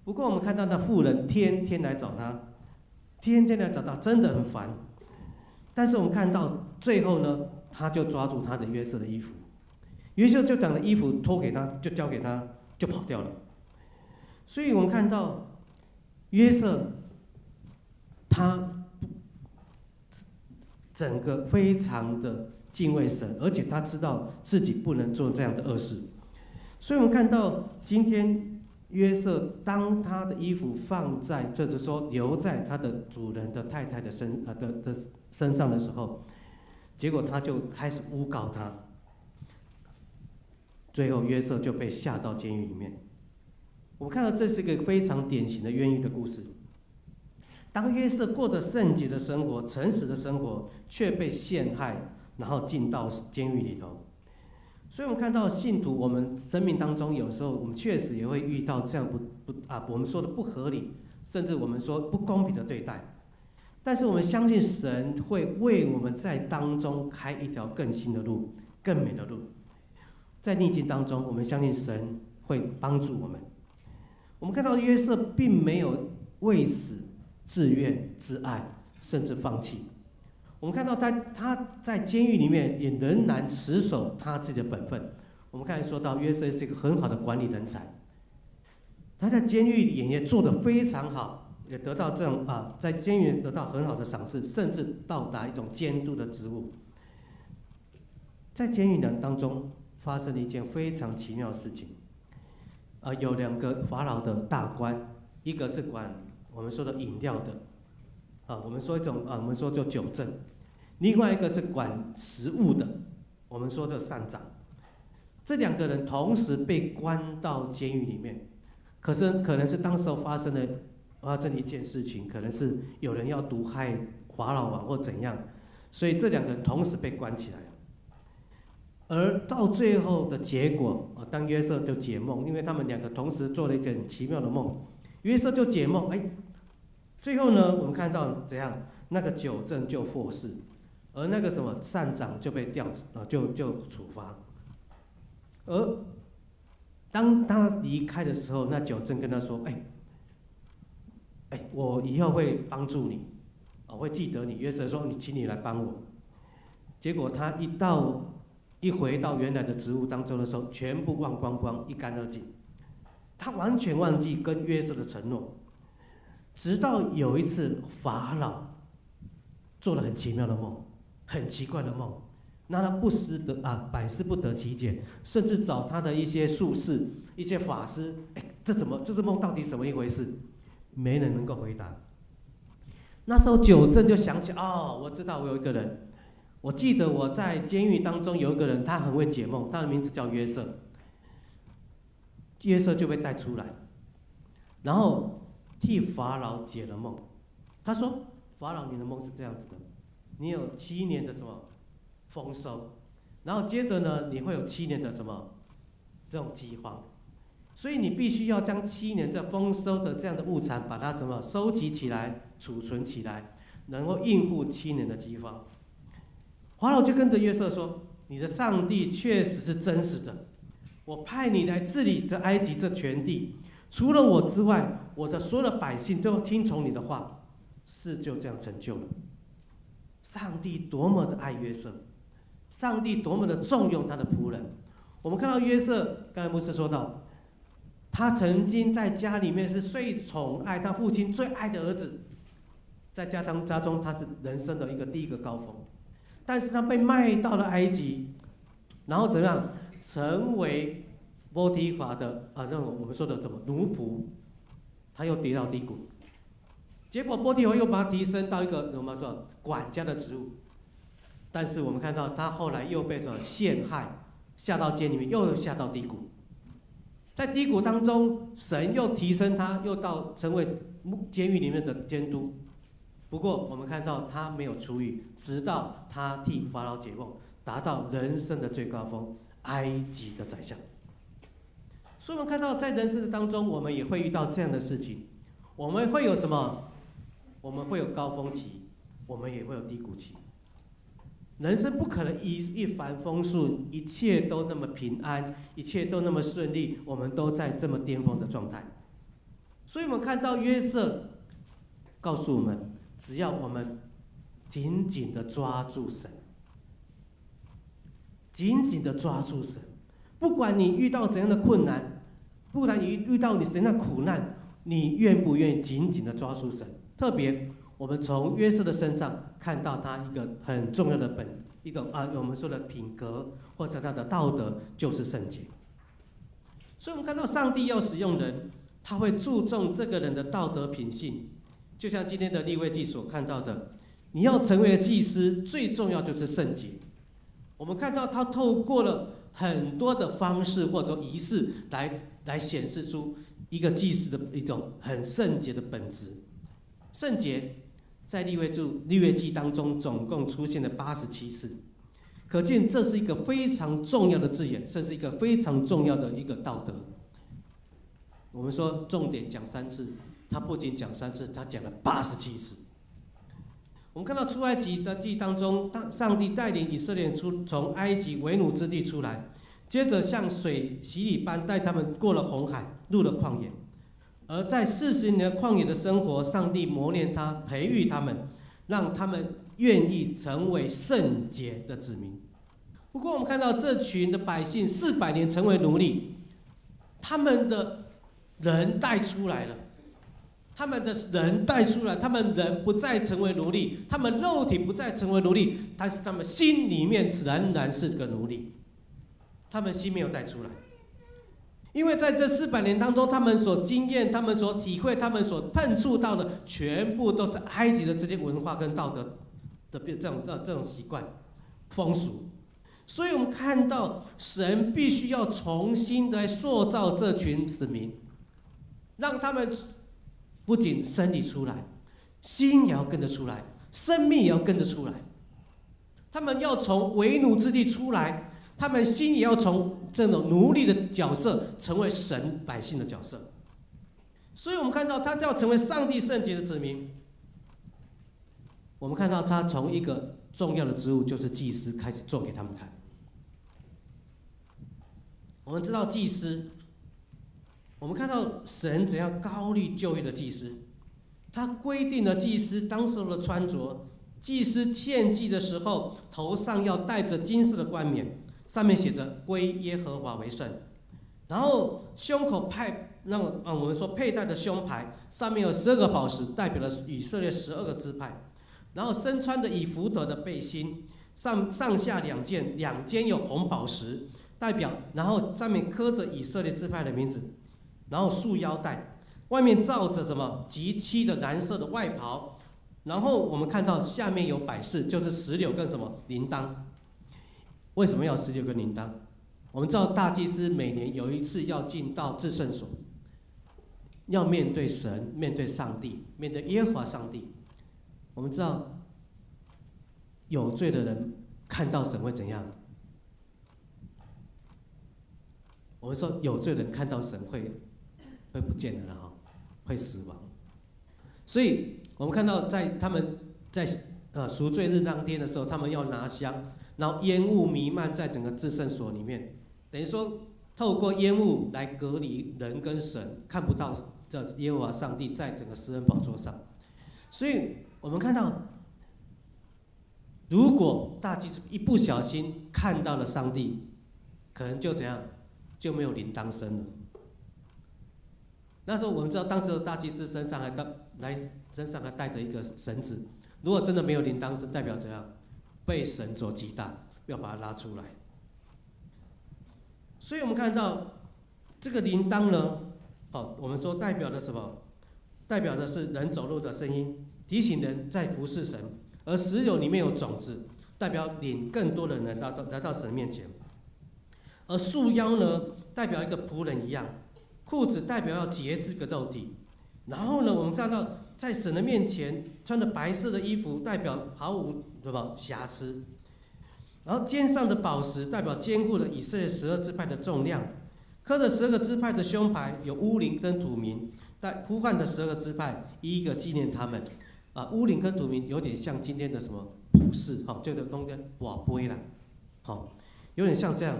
Speaker 1: 不过我们看到那妇人天天来找他，真的很烦。但是我们看到最后呢，他就抓住他的约瑟的衣服，约瑟就将衣服脱给他，就交给他，就跑掉了。所以我们看到约瑟，他整个非常的敬畏神，而且他知道自己不能做这样的恶事。所以我们看到今天约瑟，当他的衣服放在，就是说留在他的主人的太太的身上的时候，结果他就开始诬告他，最后约瑟就被下到监狱里面。我们看到这是一个非常典型的冤狱的故事。当约瑟过着圣洁的生活、诚实的生活，却被陷害，然后进到监狱里头。所以我们看到信徒，我们生命当中有时候我们确实也会遇到这样我们说的不合理，甚至我们说不公平的对待。但是我们相信神会为我们在当中开一条更新的路、更美的路。在逆境当中，我们相信神会帮助我们。我们看到约瑟并没有为此自怨自艾，甚至放弃。我们看到他在监狱里面也仍然持守他自己的本分。我们刚才说到约瑟是一个很好的管理人才，他在监狱里也做得非常好，也得到这种在监狱得到很好的赏赐，甚至到达一种监督的职务。在监狱当中发生了一件非常奇妙的事情，有2个法老的大官，一个是管我们说的饮料的，我们说就酒政；另外一个是管食物的，我们说这膳长。这2个人同时被关到监狱里面，可能是当时候发生一件事情，可能是有人要毒害法老王或怎样，所以这2个人同时被关起来了。而到最后的结果，当约瑟就解梦，因为他们2个同时做了一个很奇妙的梦，约瑟就解梦，最后呢，我们看到怎样，那个酒政就获释，而那个膳长就被就处罚。而当他离开的时候，那酒政跟他说：“我以后会帮助你，我会记得你。”约瑟说：“请你来帮我。”结果他一回到原来的职务当中的时候，全部忘光光，一干二净。他完全忘记跟约瑟的承诺。直到有一次，法老做了很奇妙的梦，很奇怪的梦，让他百思不得其解，甚至找他的一些术士、一些法师，这梦到底怎么一回事？没人能够回答。那时候酒政就想起，我知道我有一个人，我记得我在监狱当中有一个人，他很会解梦，他的名字叫约瑟。约瑟就被带出来，然后替法老解了梦。他说：“法老，你的梦是这样子的，你有7年的丰收，然后接着呢，你会有7年的这种饥荒。所以你必须要将7年这丰收的这样的物产，把它收集起来、储存起来，能够应付7年的饥荒。法老就跟着约瑟说：“你的上帝确实是真实的，我派你来治理这埃及这全地，除了我之外，我的所有的百姓都要听从你的话。”事就这样成就了。上帝多么的爱约瑟，上帝多么的重用他的仆人。我们看到约瑟，刚才牧师说到，他曾经在家里面是最宠爱他父亲最爱的儿子，在家中他是人生的第一个高峰。但是他被卖到了埃及，然后怎么样成为波提乏的那种我们说的奴仆，他又跌到低谷。结果波提乏又把他提升到一个我们说管家的职务，但是我们看到他后来又被陷害，下到监里面，又下到低谷。在低谷当中，神又提升他，又到成为监狱里面的监督。不过我们看到他没有出狱，直到他替法老解梦，达到人生的最高峰——埃及的宰相。所以我们看到在人生的当中，我们也会遇到这样的事情。我们会有什么？我们会有高峰期，我们也会有低谷期。人生不可能一帆风顺，一切都那么平安，一切都那么顺利，我们都在这么巅峰的状态。所以我们看到约瑟告诉我们，只要我们紧紧的抓住神，紧紧的抓住神，不管你遇到怎样的困难，不管你遇到你怎样的苦难，你愿不愿意紧紧的抓住神？特别我们从约瑟的身上看到他一个很重要的我们说的品格，或者他的道德就是圣洁。所以我们看到上帝要使用人，他会注重这个人的道德品性。就像今天的利未记所看到的，你要成为祭司，最重要就是圣洁。我们看到他透过了很多的方式或者仪式来显示出一个祭司的一种很圣洁的本质。圣洁在利未记当中总共出现了87次，可见这是一个非常重要的字眼，甚至一个非常重要的一个道德。我们说重点讲3次，他不仅讲3次，他讲了87次。我们看到出埃及的记当中，上帝带领以色列人从埃及为奴之地出来，接着像水洗礼般带他们过了红海，入了旷野。而在40年旷野的生活，上帝磨练他，培育他们，让他们愿意成为圣洁的子民。不过我们看到这群的百姓400年成为奴隶，他们的人带出来了，他们人不再成为奴隶，他们肉体不再成为奴隶，但是他们心里面仍然是个奴隶，他们心没有带出来。因为在这400年当中，他们所经验、他们所体会、他们所碰触到的，全部都是埃及的这些文化跟道德的这种习惯、风俗。所以我们看到神必须要重新来塑造这群子民，让他们不仅身体出来，心也要跟着出来，生命也要跟着出来。他们要从为奴之地出来，他们心也要从这种奴隶的角色成为神百姓的角色。所以我们看到他要成为上帝圣洁的子民。我们看到他从一个重要的职务，就是祭司，开始做给他们看。我们知道祭司，我们看到神怎样高立就业的祭司，他规定了祭司当时的穿着，祭司献祭的时候头上要戴着金色的冠冕，上面写着归耶和华为圣，然后胸口我们说佩戴的胸牌上面有12个宝石，代表了以色列12个支派，然后身穿的以弗得的背心，上下两肩有红宝石代表，然后上面刻着以色列支派的名字，然后束腰带，外面罩着什么极漆的蓝色的外袍，然后我们看到下面有摆饰，就是石榴跟什么铃铛。为什么要石榴跟铃铛？我们知道大祭司每年有一次要进到至圣所，要面对神，面对上帝，面对耶和华上帝。我们知道有罪的人看到神会怎样？我们说有罪人看到神会不见了哈，会死亡。所以我们看到他们在赎罪日当天的时候，他们要拿香，然后烟雾弥漫在整个至圣所里面，等于说透过烟雾来隔离人跟神，看不到这耶和华上帝在整个施恩宝座上。所以我们看到，如果大祭司一不小心看到了上帝，可能就怎样，就没有灵当生了。那时候我们知道，当时的大祭司身上还带着一个绳子，如果真的没有铃铛声，代表怎样？被神所击打，要把它拉出来。所以我们看到这个铃铛呢，我们说代表的什么？代表的是人走路的声音，提醒人在服侍神。而石榴里面有种子，代表领更多的人来到神面前。而束腰呢，代表一个仆人一样。裤子代表要节制个肉体，然后呢，我们看到在神的面前穿着白色的衣服，代表毫无什么瑕疵。然后肩上的宝石代表坚固了以色列12支派的重量，刻着12个支派的胸牌有乌灵跟土民，但呼唤的12个支派一一个纪念他们。乌灵跟土民有点像今天的什么普世，这个东西瓦杯啦，有点像这样，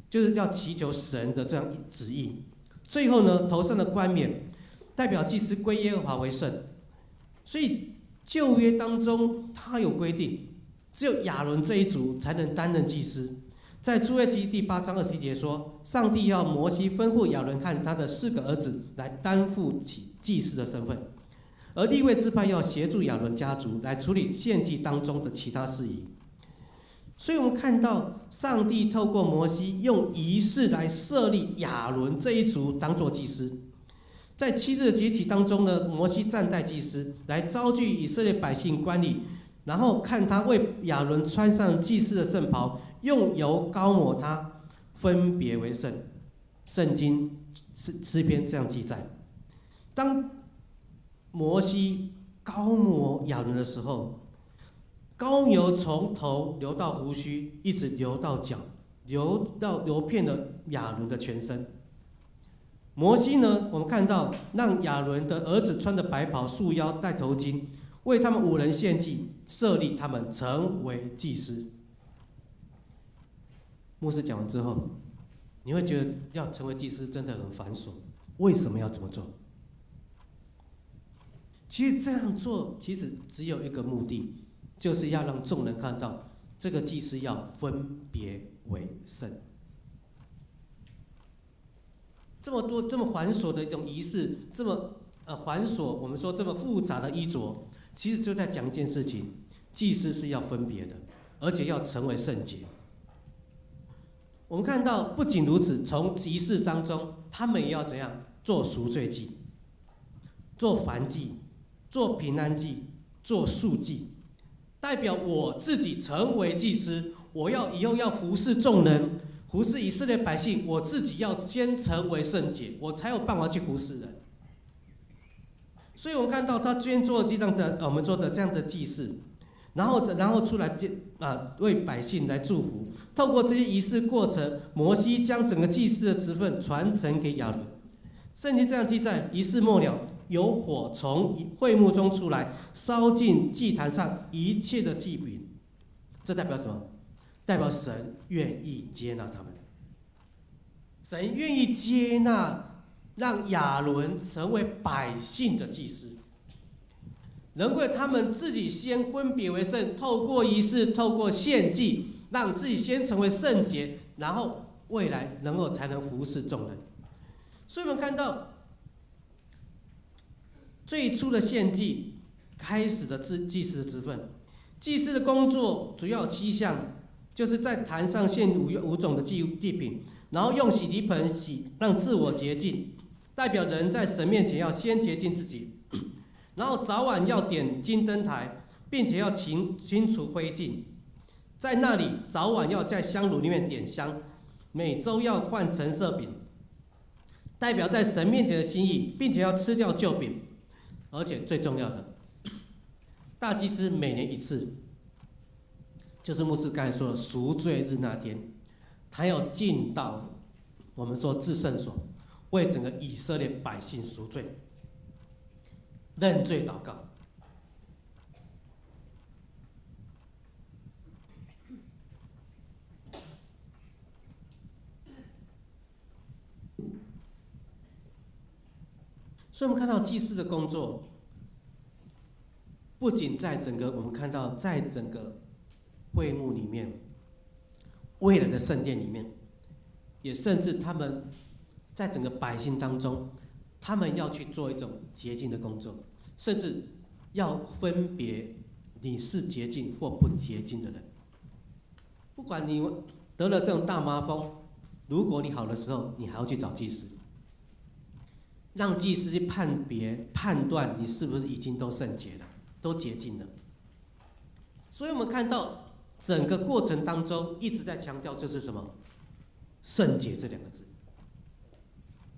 Speaker 1: 就是要祈求神的这样旨意。最后呢，头上的冠冕代表祭司归耶和华为圣，所以旧约当中它有规定，只有亚伦这一族才能担任祭司。在出埃及第8章21节说，上帝要摩西吩咐亚伦和他的4个儿子来担负起祭司的身份，而利未支派要协助亚伦家族来处理献祭当中的其他事宜。所以我们看到上帝透过摩西用仪式来设立亚伦这一族当作祭司。在7日的节期当中呢，摩西暂代祭司，来招聚以色列百姓观礼，然后看他为亚伦穿上祭司的圣袍，用油膏抹他，分别为圣。圣经诗篇这样记载：当摩西膏抹亚伦的时候，膏油从头流到胡须，一直流到脚，流遍了亚伦的全身。摩西呢，我们看到让亚伦的儿子穿着白袍，束腰，戴头巾，为他们5人献祭，设立他们成为祭司。牧师讲完之后，你会觉得要成为祭司真的很繁琐，为什么要这么做？其实这样做其实只有一个目的，就是要让众人看到这个祭司要分别为圣。这么多这么繁琐的一种仪式，这么繁琐，我们说这么复杂的衣着，其实就在讲一件事情：祭司是要分别的，而且要成为圣洁。我们看到，不仅如此，从仪式当中，他们也要怎样做赎罪祭、做燔祭、做平安祭、做赎祭，代表我自己成为祭司，我要以后要服侍众人，服侍以色列百姓，我自己要先成为圣洁，我才有办法去服侍人。所以我们看到他今天做这样的我们说的这样的祭祀，然后出来为百姓来祝福。透过这些仪式过程，摩西将整个祭祀的职分传承给亚伦。圣经这样记载：仪式末了，有火从会幕中出来，烧尽祭坛上一切的祭品。这代表什么？代表神愿意接纳他们，神愿意接纳，让亚伦成为百姓的祭司。能为他们自己先分别为圣，透过仪式，透过献祭，让自己先成为圣洁，然后未来才能服侍众人。所以我们看到最初的献祭开始的祭司的职分，祭司的工作主要有7项，就是在坛上献5种的祭品，然后用洗涤盆洗，让自我洁净，代表人在神面前要先洁净自己。然后早晚要点金灯台，并且要清除灰烬，在那里早晚要在香炉里面点香，每周要换陈设饼，代表在神面前的心意，并且要吃掉旧饼。而且最重要的，大祭司每年1次，就是牧师刚才说的赎罪日那天，他要进到我们说至圣所，为整个以色列百姓赎罪、认罪祷告。所以，我们看到祭司的工作，不仅在整个我们看到在整个会幕里面，未来的圣殿里面，也甚至他们在整个百姓当中，他们要去做一种洁净的工作，甚至要分别你是洁净或不洁净的人。不管你得了这种大麻风，如果你好的时候，你还要去找祭司。让祭司去判断你是不是已经都圣洁了，都洁净了。所以我们看到整个过程当中一直在强调就是什么？圣洁这两个字。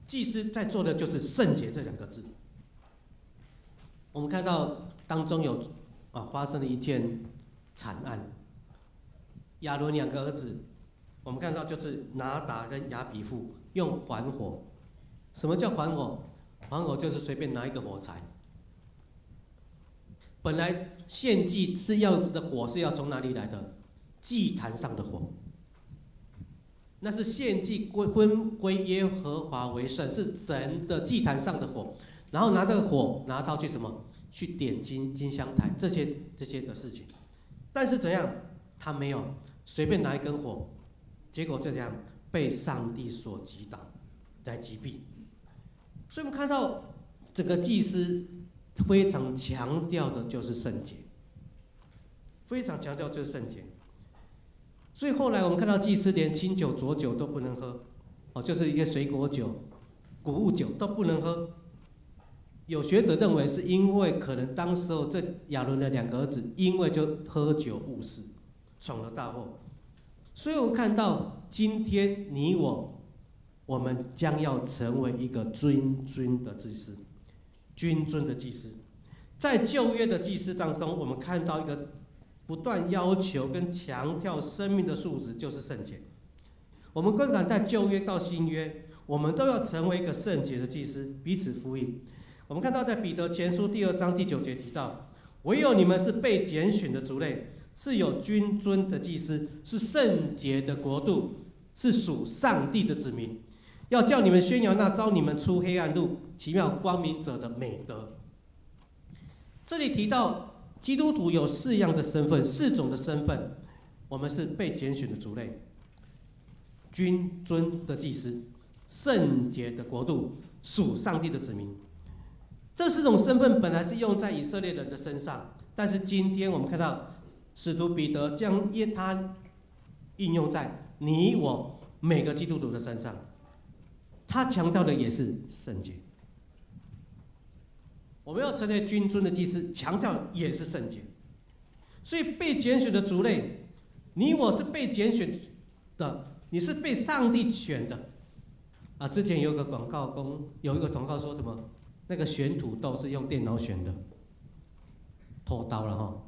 Speaker 1: 祭司在做的就是圣洁这两个字。我们看到当中有发生了一件惨案，亚伦两个儿子，我们看到就是拿达跟亚比户用环火。什么叫环火？环火就是随便拿一个火柴。本来献祭是要的火是要从哪里来的？祭坛上的火。那是献祭归耶和华为圣，是神的祭坛上的火。然后拿这个火拿到去什么？去点金香台这些的事情。但是怎样？他没有随便拿一根火，结果就这样被上帝所击倒，来击毙。所以我们看到整个祭司非常强调的就是圣洁，非常强调就是圣洁。所以后来我们看到祭司连清酒、浊酒都不能喝，就是一些水果酒、谷物酒都不能喝。有学者认为是因为可能当时候这亚伦的两个儿子因为就喝酒误事，闯了大祸。所以我们看到今天你我们将要成为一个君的祭司，君尊的祭司。在旧约的祭司当中，我们看到一个不断要求跟强调生命的素质，就是圣洁。我们不管在旧约到新约，我们都要成为一个圣洁的祭司，彼此呼应。我们看到在彼得前书2章第9节提到，唯有你们是被拣选的族类，是有君尊的祭司，是圣洁的国度，是属上帝的子民。要叫你们宣扬那召你们出黑暗路、奇妙光明者的美德。这里提到基督徒有4样的身份，4种的身份。我们是被拣选的族类，君尊的祭司，圣洁的国度，属上帝的子民。这4种身份本来是用在以色列人的身上，但是今天我们看到使徒彼得将它应用在你我每个基督徒的身上。他强调的也是圣洁。我们要成为君尊的祭司，强调也是圣洁。所以被拣选的族类，你我是被拣选的，你是被上帝选的。之前有一个广告说什么？那个选土豆是用电脑选的，偷刀了哈！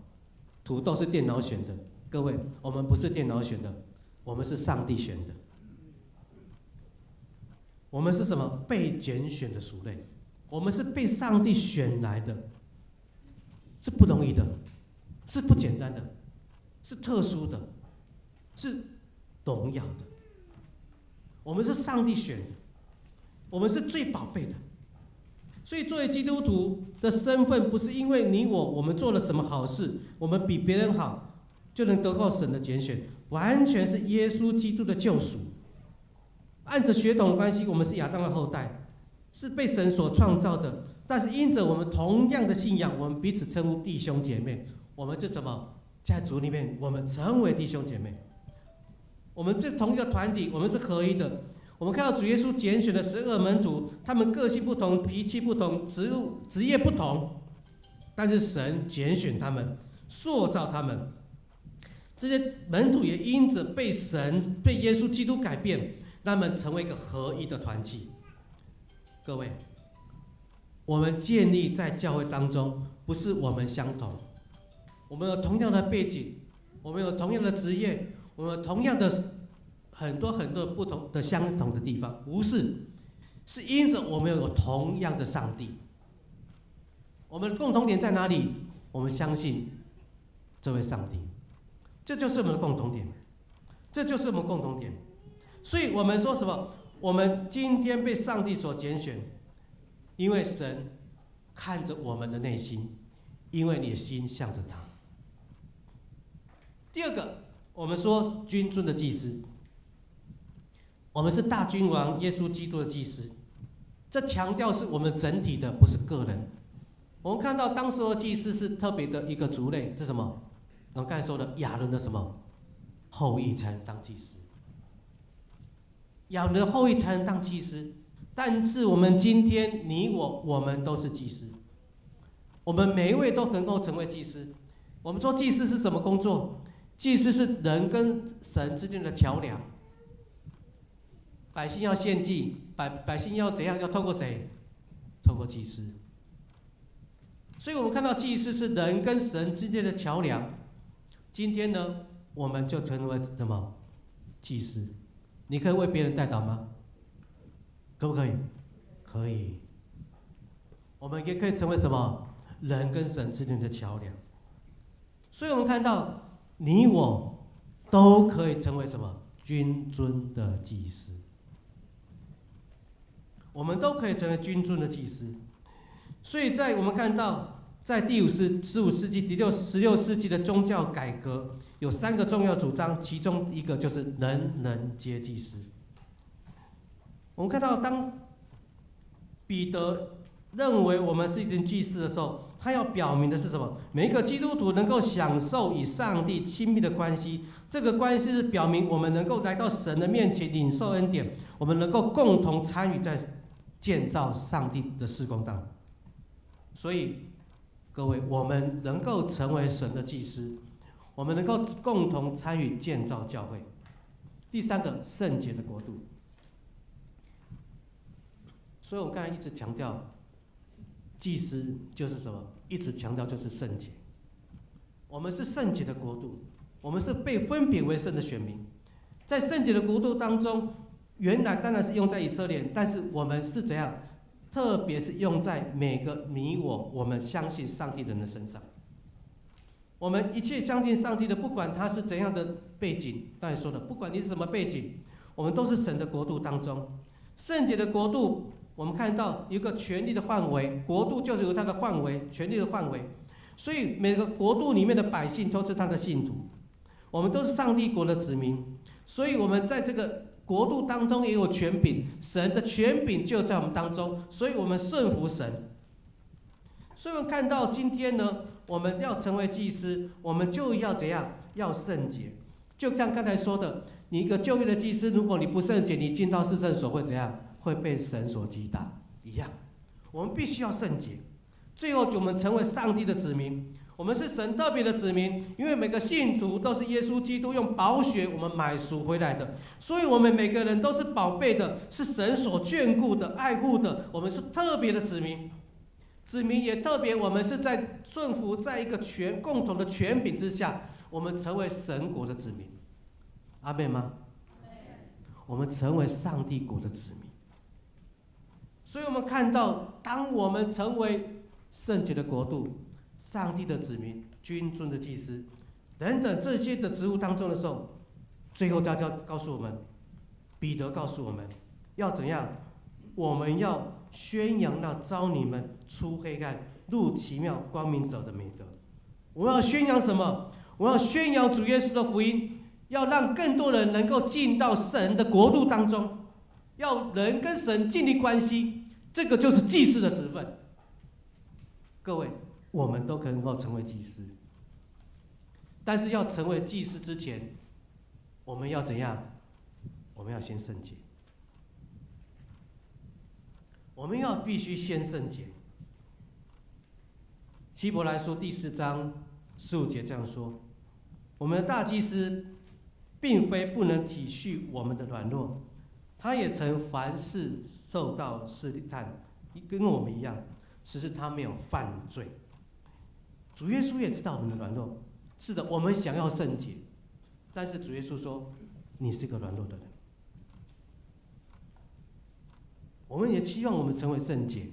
Speaker 1: 土豆是电脑选的，各位，我们不是电脑选的，我们是上帝选的。我们是什么？被拣选的属类，我们是被上帝选来的，是不容易的，是不简单的，是特殊的，是荣耀的。我们是上帝选的，我们是最宝贝的。所以作为基督徒的身份，不是因为你我们做了什么好事，我们比别人好，就能得到神的拣选，完全是耶稣基督的救赎。按着血统的关系，我们是亚当的后代，是被神所创造的。但是因着我们同样的信仰，我们彼此称呼弟兄姐妹。我们是什么？在主里面，我们成为弟兄姐妹。我们是同一个团体，我们是合一的。我们看到主耶稣拣选的12门徒，他们个性不同，脾气不同，职业不同，但是神拣选他们，塑造他们。这些门徒也因着被耶稣基督改变，让他们成为一个合一的团体。各位，我们建立在教会当中，不是我们相同，我们有同样的背景，我们有同样的职业，我们有同样的很多不同的相同的地方，不是，是因着我们有同样的上帝。我们的共同点在哪里？我们相信这位上帝，这就是我们的共同点，这就是我们共同点。所以我们说什么？我们今天被上帝所拣选，因为神看着我们的内心，因为你的心向着他。第二个，我们说君尊的祭司，我们是大君王耶稣基督的祭司，这强调是我们整体的，不是个人。我们看到当时的祭司是特别的一个族类，是什么？我们刚才说的亚伦的什么后裔才能当祭司，亚伦的后裔才能当祭司。但是我们今天你我们都是祭司，我们每一位都能够成为祭司。我们说祭司是什么工作？祭司是人跟神之间的桥梁。百姓要献祭，百姓要怎样？要透过谁？透过祭司。所以我们看到祭司是人跟神之间的桥梁。今天呢，我们就成为什么？祭司。你可以为别人代祷吗？可不可以？可以。我们也可以成为什么？人跟神之间的桥梁。所以我们看到你我都可以成为什么？君尊的祭司。我们都可以成为君尊的祭司。所以在我们看到在第15世纪、第16世纪的宗教改革有3个重要主张，其中一个就是人人皆祭司。我们看到当彼得认为我们是一群祭司的时候，他要表明的是什么？每一个基督徒能够享受与上帝亲密的关系，这个关系是表明我们能够来到神的面前领受恩典，我们能够共同参与在建造上帝的事工当中。所以各位，我们能够成为神的祭司，我们能够共同参与建造教会。第3个，圣洁的国度。所以我们刚才一直强调，祭司就是什么？一直强调就是圣洁。我们是圣洁的国度，我们是被分别为圣的选民。在圣洁的国度当中，原来当然是用在以色列，但是我们是怎样？特别是用在每个你我们相信上帝的人的身上。我们一切相信上帝的，不管他是怎样的背景，刚才说的，不管你是什么背景，我们都是神的国度当中。圣洁的国度，我们看到一个权力的范围，国度就是有它的范围，权力的范围。所以每个国度里面的百姓都是他的信徒，我们都是上帝国的子民，所以我们在这个国度当中也有权柄，神的权柄就在我们当中，所以我们顺服神。所以我们看到今天呢，我们要成为祭司，我们就要怎样？要圣洁。就像刚才说的，你一个旧约的祭司，如果你不圣洁，你进到至圣所会怎样？会被神所击打一样。我们必须要圣洁。最后，我们成为上帝的子民，我们是神特别的子民，因为每个信徒都是耶稣基督用宝血我们买赎回来的，所以我们每个人都是宝贝的，是神所眷顾的、爱护的，我们是特别的子民。子民也特别，我们是在顺服在一个共同的权柄之下，我们成为神国的子民。阿们吗？我们成为上帝国的子民。所以我们看到，当我们成为圣洁的国度、上帝的子民、君尊的祭司等等这些的职务当中的时候，最后他就告诉我们，彼得告诉我们要怎样？我们要宣扬那召你们出黑暗入奇妙光明者的美德。我要宣扬什么？我要宣扬主耶稣的福音，要让更多人能够进到神的国度当中，要人跟神建立关系，这个就是祭司的职分。各位，我们都能够成为祭司，但是要成为祭司之前，我们要怎样？我们要先圣洁，我们要必须先圣洁。希伯来书第4章15节这样说：我们的大祭司并非不能体恤我们的软弱，他也曾凡事受到试探，跟我们一样，只是他没有犯罪。主耶稣也知道我们的软弱，是的，我们想要圣洁，但是主耶稣说，你是个软弱的人。我们也期望我们成为圣洁，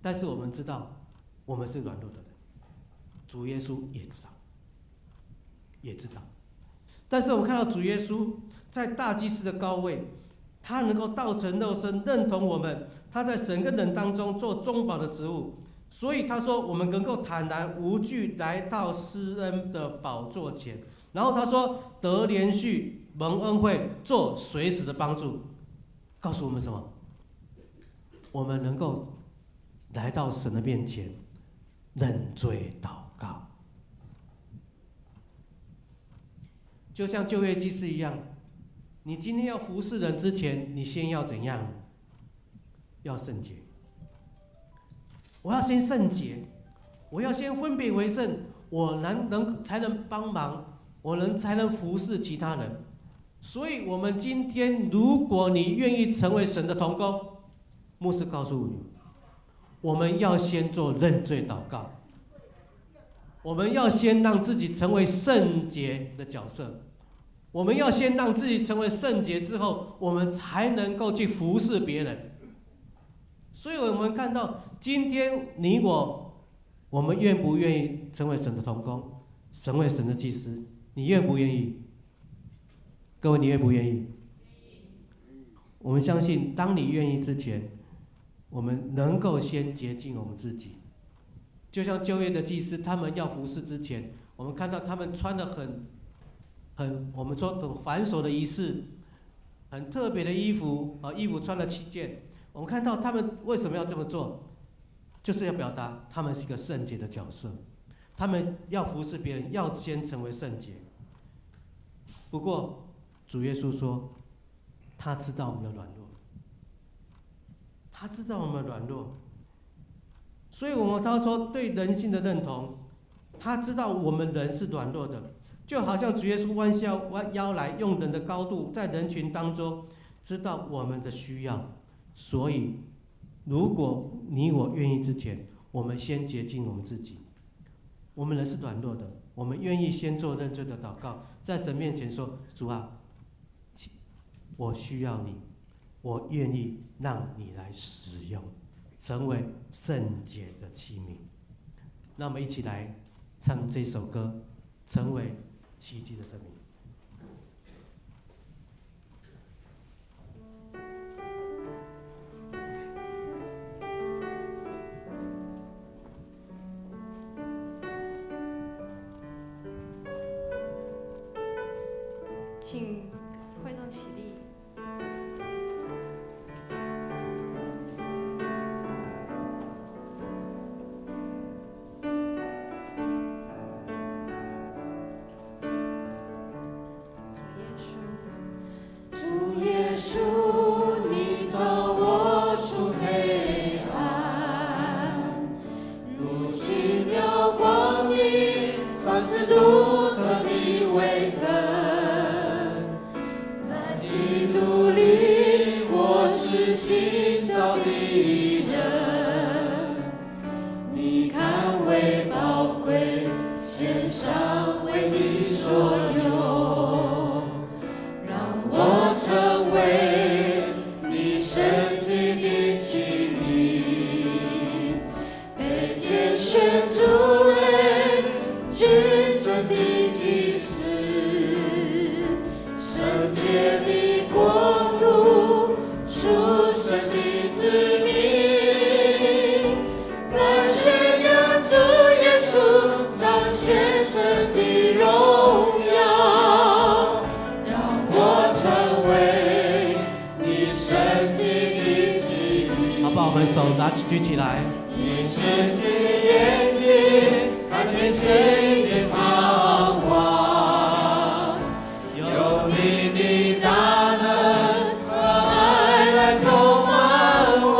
Speaker 1: 但是我们知道我们是软弱的人，主耶稣也知道，也知道。但是我们看到主耶稣在大祭司的高位，他能够道成肉身，认同我们，他在神跟人当中做中保的职务，所以他说我们能够坦然无惧来到施恩的宝座前。然后他说得连续蒙恩惠，做随时的帮助，告诉我们什么？我们能够来到神的面前，认罪祷告，就像旧约祭司一样。你今天要服侍人之前，你先要怎样？要圣洁。我要先圣洁，我要先分别为圣，我才能帮忙，才能服侍其他人。所以，我们今天，如果你愿意成为神的同工，牧师告诉你，我们要先做认罪祷告，我们要先让自己成为圣洁的角色。我们要先让自己成为圣洁之后，我们才能够去服侍别人。所以我们看到今天你我们愿不愿意成为神的同工，成为神的祭司？你愿不愿意？各位，你愿不愿意？我们相信，当你愿意之前，我们能够先洁净我们自己。就像旧约的祭司，他们要服侍之前，我们看到他们穿得我们说很繁琐的仪式，很特别的衣服，衣服穿了7件。我们看到他们为什么要这么做，就是要表达他们是一个圣洁的角色，他们要服侍别人，要先成为圣洁。不过主耶稣说，他知道我们的软弱，他知道我们的软弱，所以他说对人性的认同，他知道我们人是软弱的。就好像主耶稣弯腰来，用人的高度在人群当中知道我们的需要，所以如果你我愿意之前，我们先洁净我们自己。我们人是软弱的，我们愿意先做认罪的祷告，在神面前说：主啊，我需要你，我愿意让你来使用，成为圣洁的器皿。让我们一起来唱这首歌，成为奇迹的生命。
Speaker 2: 请会众起立。
Speaker 4: 主耶稣，你照我出黑暗，如奇妙光明，30度特地微分，在基督里我是新造的人，你看为宝贵，献上为你所有。成为你圣洁的器皿，被拣选主为君尊的祭司，圣洁的国度，属神的子民，来宣扬主耶稣彰显神的荣耀。
Speaker 1: 把我们手举起来。
Speaker 4: 你圣洁的眼睛，看见谁的盼望？有你的大能和爱来充满我。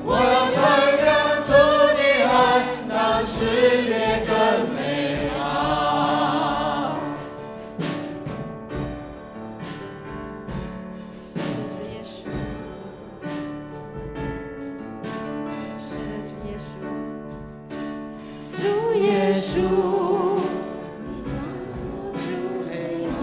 Speaker 4: 我要传扬主的爱，让世界更美好。主耶稣，你照我出黑暗，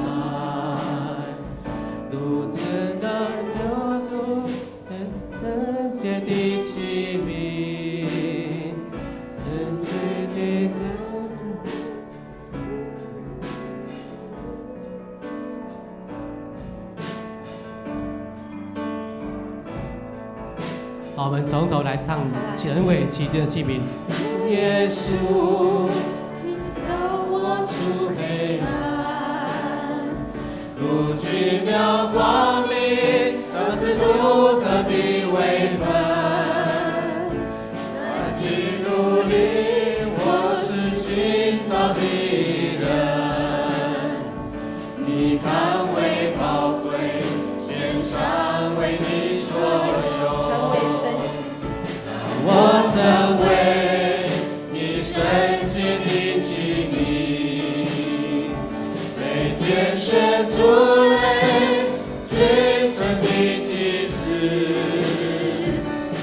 Speaker 1: 我们从头来唱前尾期间的器皿。
Speaker 4: 耶稣，你叫我出黑暗，如奇妙光明，像是独特的微分。在基督里，我是新造的人。你看为宝贵，献上为你所有。我成为你圣洁的器皿，被拣选出来，君尊的祭司，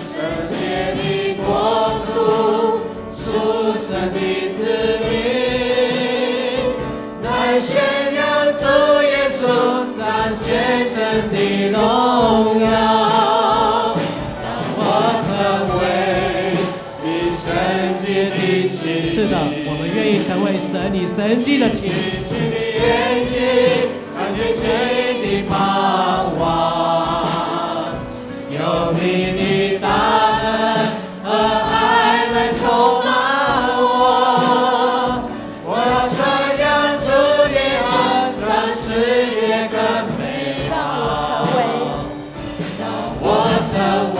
Speaker 4: 圣洁的国度，属神的子民，来宣扬主耶稣，彰显神的荣耀。
Speaker 1: 是的，我们愿意成为神你神迹的器皿。
Speaker 4: 星星的眼睛，看见新的盼望，有你的大能和爱来充满我。我要传扬主的爱，让世界更美好。让我成为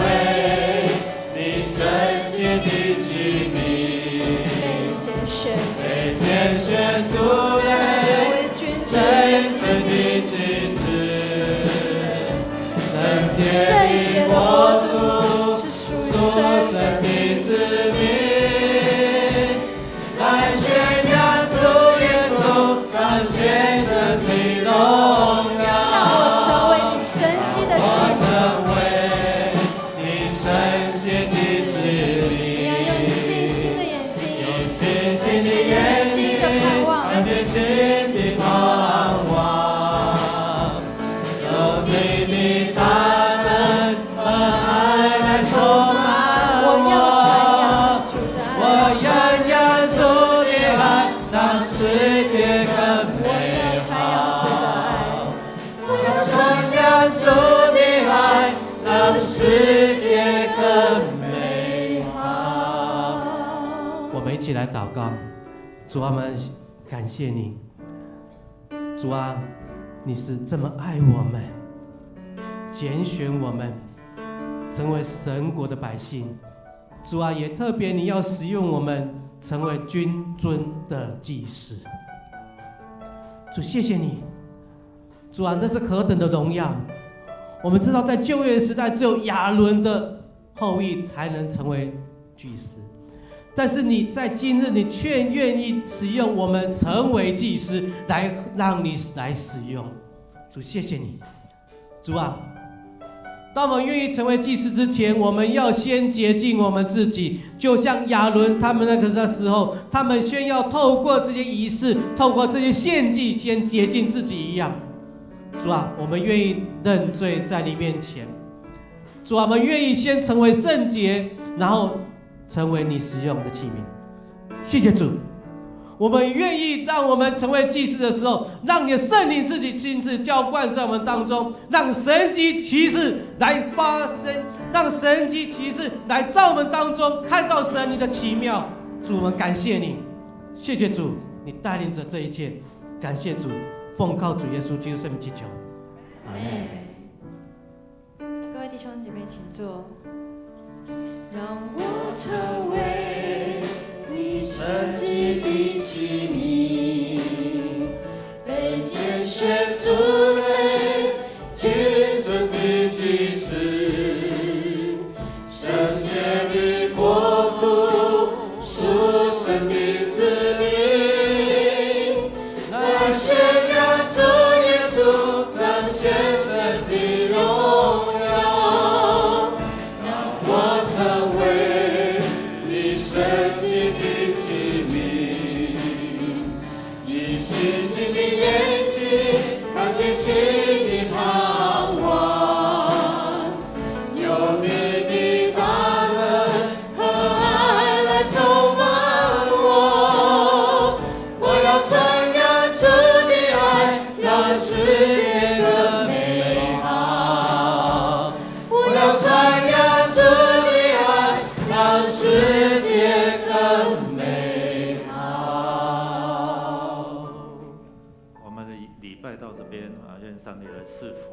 Speaker 4: 你圣洁的器皿。被拣选出来，真正的祭司，圣洁的国度，属神的子民，来宣扬主耶稣，彰显神的荣耀。
Speaker 2: 让我成为你神迹的器皿，
Speaker 4: 成为你圣洁的器皿。
Speaker 2: 你要用信心的眼睛，
Speaker 4: 信心的眼睛，看见新的盼望，有你的大能和爱来充满我。我要扬主的爱，让世界更美好。我要传扬主的爱，让世界更美好。
Speaker 1: 我们一起来祷告。主啊，我们感谢你。主啊，你是这么爱我们，拣选我们成为神国的百姓。主啊，也特别你要使用我们成为君尊的祭司。主，谢谢你。主啊，这是何等的荣耀！我们知道，在旧约时代，只有亚伦的后裔才能成为祭司。但是你在今日，你却愿意使用我们成为祭司，来让你来使用。主，谢谢你。主啊，当我们愿意成为祭司之前，我们要先洁净我们自己，就像亚伦他们那个时候，他们先要透过这些仪式，透过这些献祭，先洁净自己一样。主啊，我们愿意认罪在你面前。主啊，我们愿意先成为圣洁，然后成为你使用的器皿。谢谢主，我们愿意让我们成为祭司的时候，让你的圣灵自己亲自浇灌在我们当中，让神迹奇事来发生，让神迹奇事来在我们当中看到神你的奇妙。主，我们感谢你，谢谢主，你带领着这一切，感谢主，奉靠主耶稣基督圣名祈求，阿门。
Speaker 2: 各位弟兄姐妹，请坐。
Speaker 4: 让我成为你圣洁的器皿，被拣选出来，君尊的祭司，圣洁的国度，属神的子民，来宣扬主耶稣，彰显神的荣耀。圣洁的器皿，以信心的眼睛看见新的盼望，有你的大能和爱来充满我。我要传扬主的爱，让世界更美好。我要传扬主的
Speaker 3: 跟上帝来赐福。